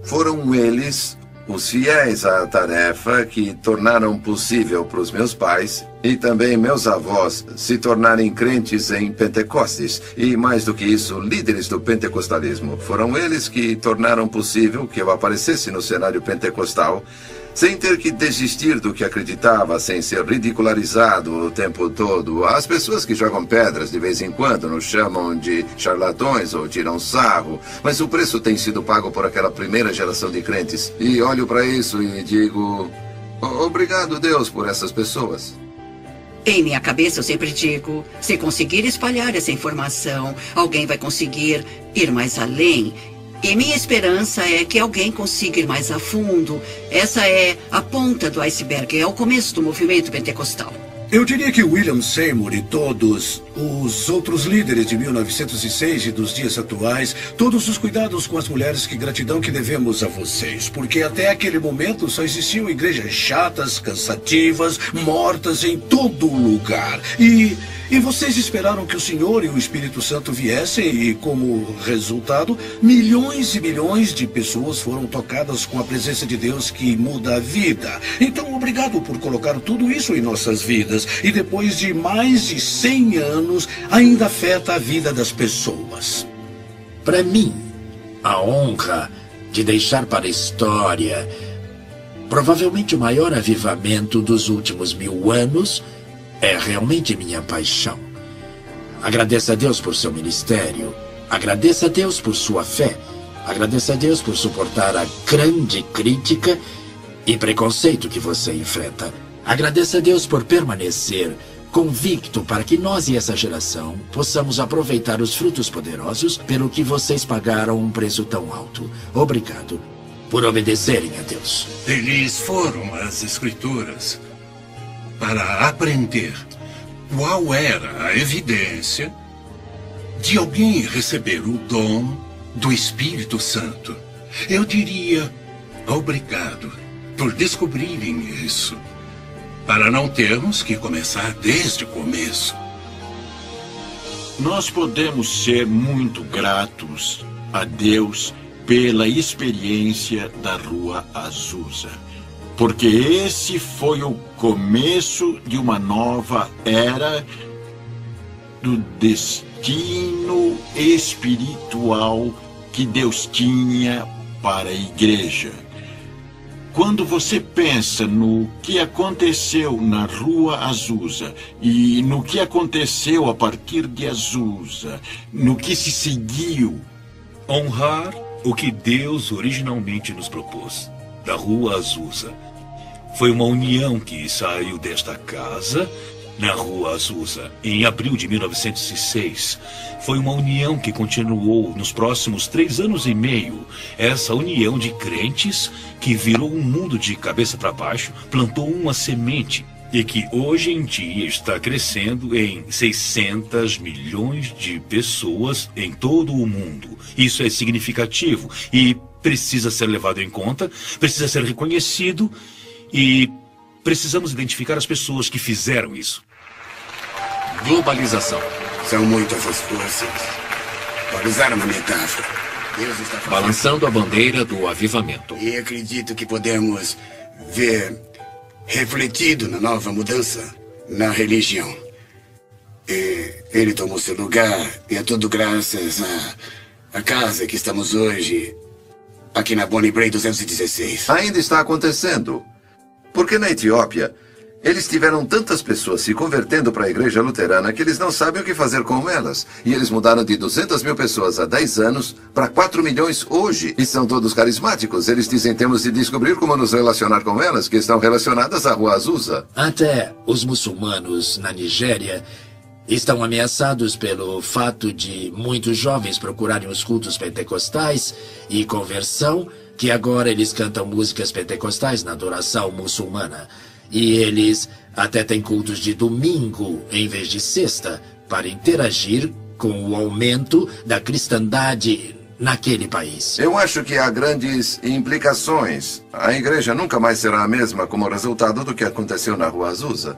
foram eles, os fiéis à tarefa, que tornaram possível para os meus pais e também meus avós se tornarem crentes em Pentecostes. E mais do que isso, líderes do pentecostalismo. Foram eles que tornaram possível que eu aparecesse no cenário pentecostal, sem ter que desistir do que acreditava, sem ser ridicularizado o tempo todo. As pessoas que jogam pedras de vez em quando nos chamam de charlatões ou tiram sarro, mas o preço tem sido pago por aquela primeira geração de crentes. E olho para isso e digo, obrigado, Deus, por essas pessoas. Em minha cabeça eu sempre digo, se conseguir espalhar essa informação, alguém vai conseguir ir mais além. E minha esperança é que alguém consiga ir mais a fundo. Essa é a ponta do iceberg, é o começo do movimento pentecostal. Eu diria que William Seymour e todos os outros líderes de 1906 e dos dias atuais, todos os cuidados com as mulheres, que gratidão que devemos a vocês. Porque até aquele momento só existiam igrejas chatas, cansativas, mortas em todo lugar. E vocês esperaram que o Senhor e o Espírito Santo viessem e, como resultado, milhões e milhões de pessoas foram tocadas com a presença de Deus que muda a vida. Então, obrigado por colocar tudo isso em nossas vidas. E depois de mais de 100 anos, ainda afeta a vida das pessoas. Para mim, a honra de deixar para a história provavelmente o maior avivamento dos últimos 1000 anos é realmente minha paixão. Agradeça a Deus por seu ministério. Agradeça a Deus por sua fé. Agradeça a Deus por suportar a grande crítica e preconceito que você enfrenta. Agradeça a Deus por permanecer convicto para que nós e essa geração possamos aproveitar os frutos poderosos pelo que vocês pagaram um preço tão alto. Obrigado por obedecerem a Deus. Eles foram às Escrituras para aprender qual era a evidência de alguém receber o dom do Espírito Santo. Eu diria obrigado por descobrirem isso, para não termos que começar desde o começo. Nós podemos ser muito gratos a Deus pela experiência da Rua Azusa, porque esse foi o começo de uma nova era do destino espiritual que Deus tinha para a igreja. Quando você pensa no que aconteceu na Rua Azusa e no que aconteceu a partir de Azusa, no que se seguiu, honrar o que Deus originalmente nos propôs, da Rua Azusa. Foi uma união que saiu desta casa, na Rua Azusa, em abril de 1906. Foi uma união que continuou nos próximos 3 anos e meio. Essa união de crentes que virou um mundo de cabeça para baixo, plantou uma semente e que hoje em dia está crescendo em 600 milhões de pessoas em todo o mundo. Isso é significativo e precisa ser levado em conta, precisa ser reconhecido e precisamos identificar as pessoas que fizeram isso. Globalização. São muitas as forças. Para usar uma metáfora, Deus está fazendo... Balançando a bandeira do avivamento. E acredito que podemos ver refletido na nova mudança na religião. E ele tomou seu lugar e é tudo graças à casa que estamos hoje aqui na Bonnie Brae 216. Ainda está acontecendo. Porque na Etiópia, eles tiveram tantas pessoas se convertendo para a igreja luterana que eles não sabem o que fazer com elas. E eles mudaram de 200 mil pessoas há 10 anos para 4 milhões hoje. E são todos carismáticos. Eles dizem temos de descobrir como nos relacionar com elas, que estão relacionadas à Rua Azusa. Até os muçulmanos na Nigéria estão ameaçados pelo fato de muitos jovens procurarem os cultos pentecostais e conversão, que agora eles cantam músicas pentecostais na adoração muçulmana. E eles até têm cultos de domingo em vez de sexta, para interagir com o aumento da cristandade naquele país. Eu acho que há grandes implicações. A igreja nunca mais será a mesma como resultado do que aconteceu na Rua Azusa.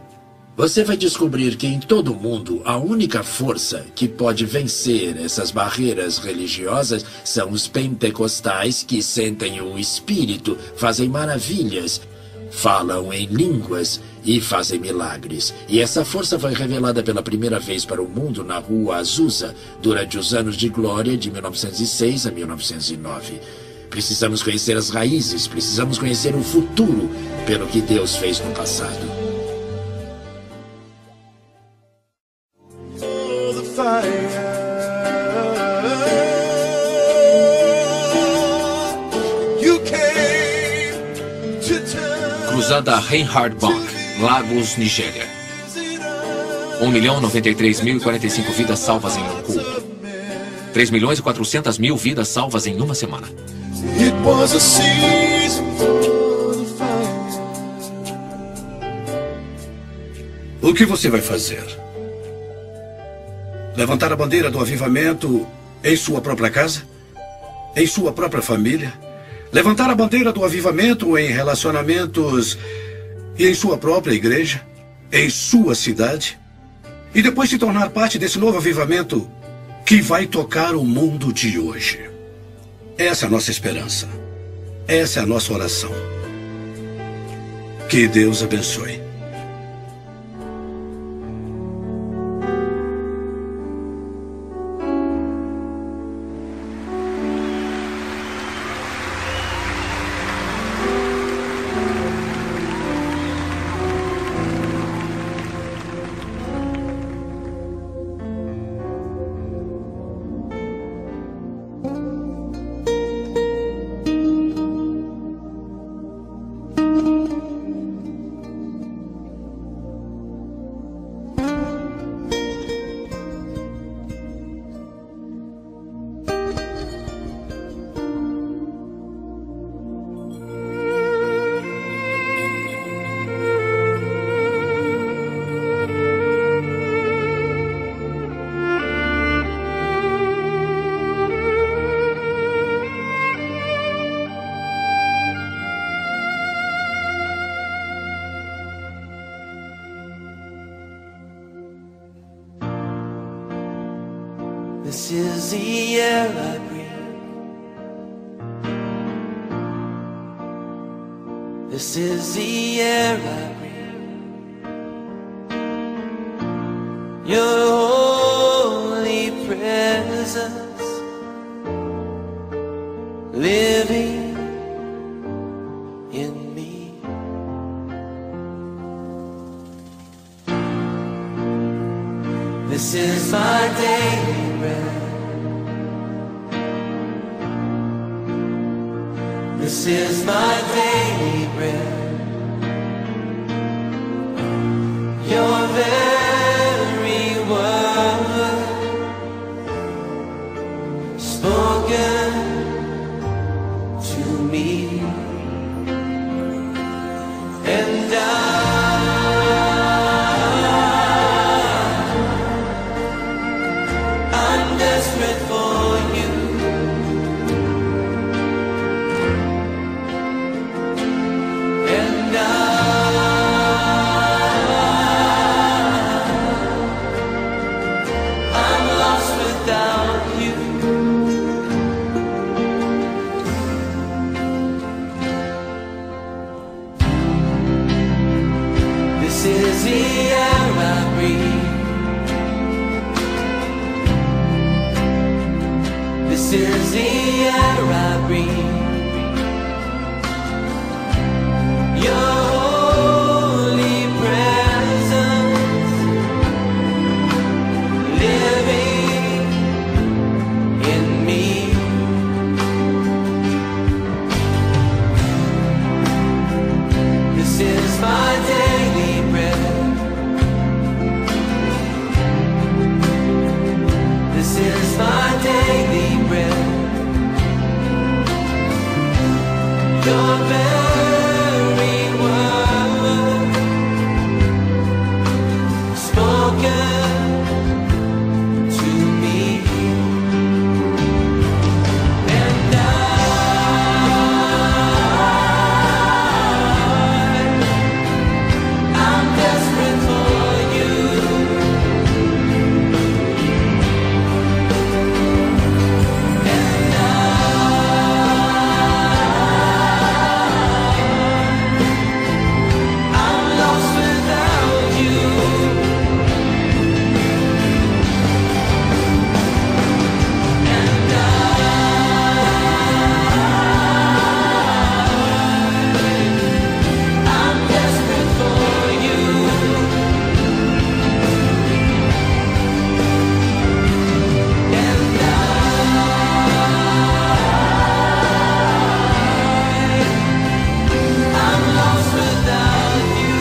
Você vai descobrir que em todo o mundo a única força que pode vencer essas barreiras religiosas são os pentecostais, que sentem o Espírito, fazem maravilhas, falam em línguas e fazem milagres. E essa força foi revelada pela primeira vez para o mundo na Rua Azusa durante os anos de glória de 1906 a 1909. Precisamos conhecer as raízes, precisamos conhecer o futuro pelo que Deus fez no passado. Cruzada Reinhard Bonnke, Lagos, Nigéria. 1.093.045 vidas salvas em um culto. 3.400.000 vidas salvas em uma semana. O que você vai fazer? Levantar a bandeira do avivamento em sua própria casa? Em sua própria família? Levantar a bandeira do avivamento em relacionamentos e em sua própria igreja? Em sua cidade? E depois se tornar parte desse novo avivamento que vai tocar o mundo de hoje? Essa é a nossa esperança. Essa é a nossa oração. Que Deus abençoe. the air I breathe. This is the air I breathe. Your holy presence living in me. This is my daily bread. This is my daily bread. Your very word spoken to me, and I'm desperate for you. And I'm lost without you. This is the air I breathe. This is the air I breathe. Your holy presence living in me. This is my daily bread. This is my daily bread. Your very word spoken to me, and I'm desperate for you. And I'm lost without you. And I'm desperate for you. And I'm lost without you.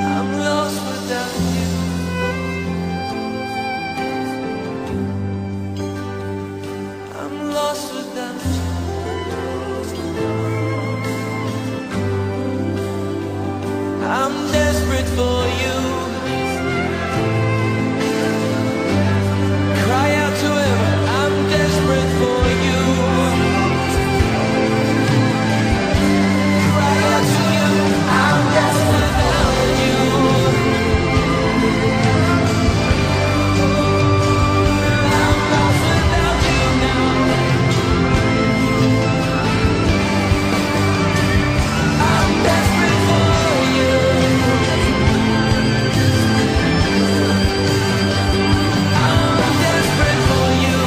I'm lost without you. I'm lost without you. I'm desperate for you. Cry out to him. I'm desperate for you. Cry out to you. I'm desperate without you. I'm lost without you now. I'm desperate for you. I'm desperate for you.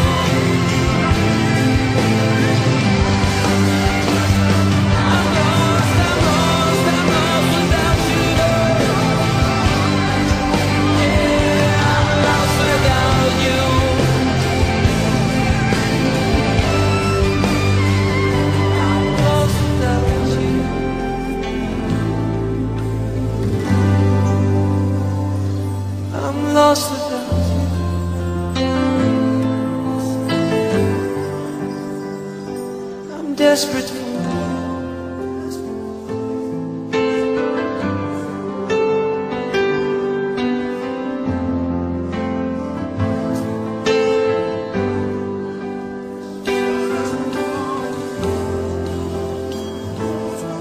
I'm lost without you. Yeah, I'm lost without you. I'm lost without you. I'm lost without you. I'm desperate for you.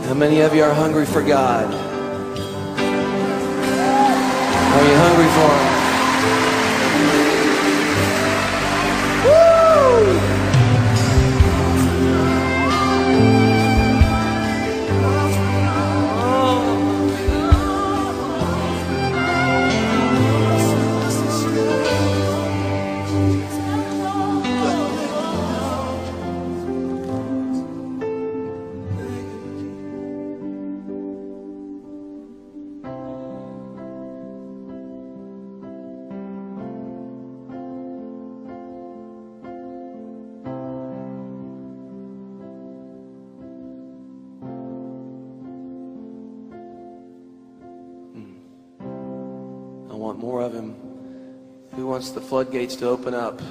How many of you are hungry for God? Are you hungry for him? I want more of him. Who wants the floodgates to open up?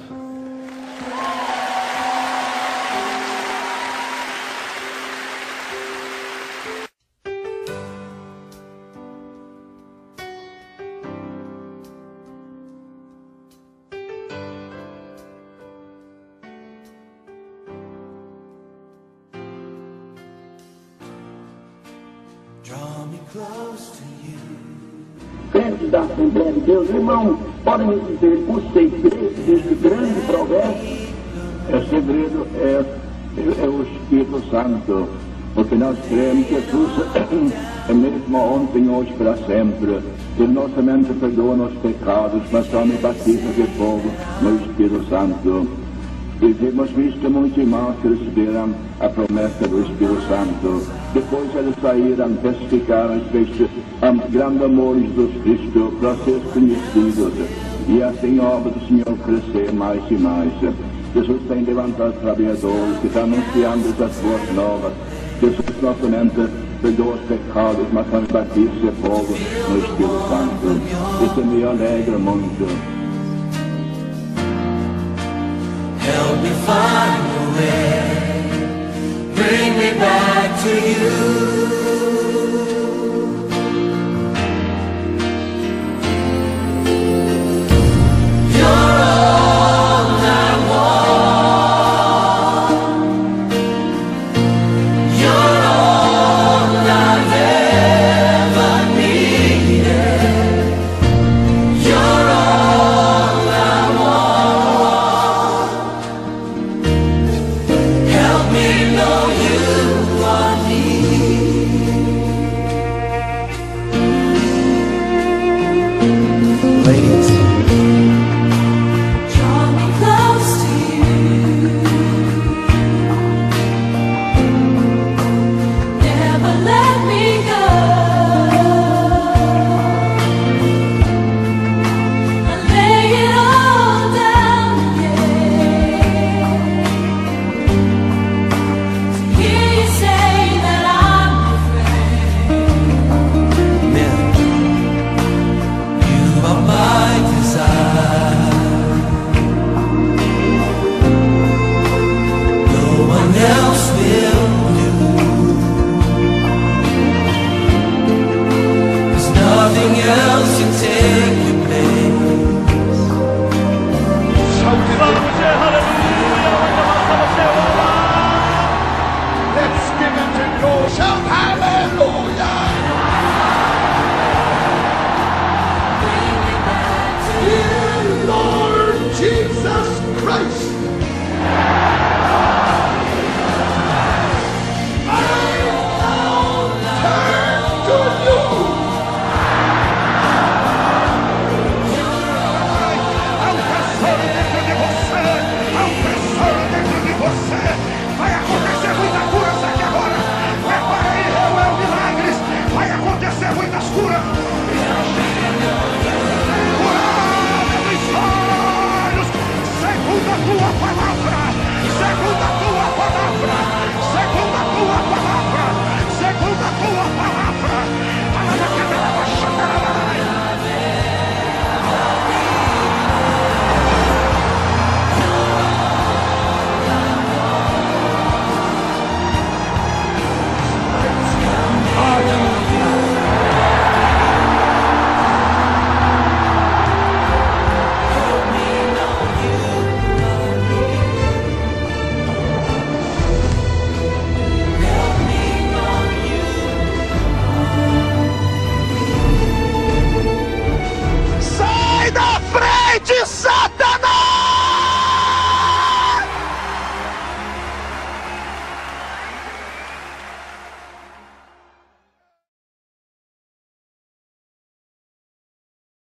Draw me close to you. Crentes da Assembleia de Deus, irmão, podem me dizer o segredo deste grande progresso? O segredo é o Espírito Santo, porque nós cremos que Jesus é mesmo ontem, hoje, para sempre. Ele não somente perdoa nossos pecados, mas também batiza de fogo no Espírito Santo. E temos visto muitos irmãos que receberam a promessa do Espírito Santo. Depois eles saíram, testificaram este grande amor de Jesus Cristo para ser conhecidos. E assim a obra do Senhor crescer mais e mais. Jesus tem levantado trabalhadores que estão anunciando as boas novas. Jesus não somente perdoa os pecados, mas também batiza de fogo no Espírito Santo. Isso me alegra muito. Help me find a way, bring me back to you.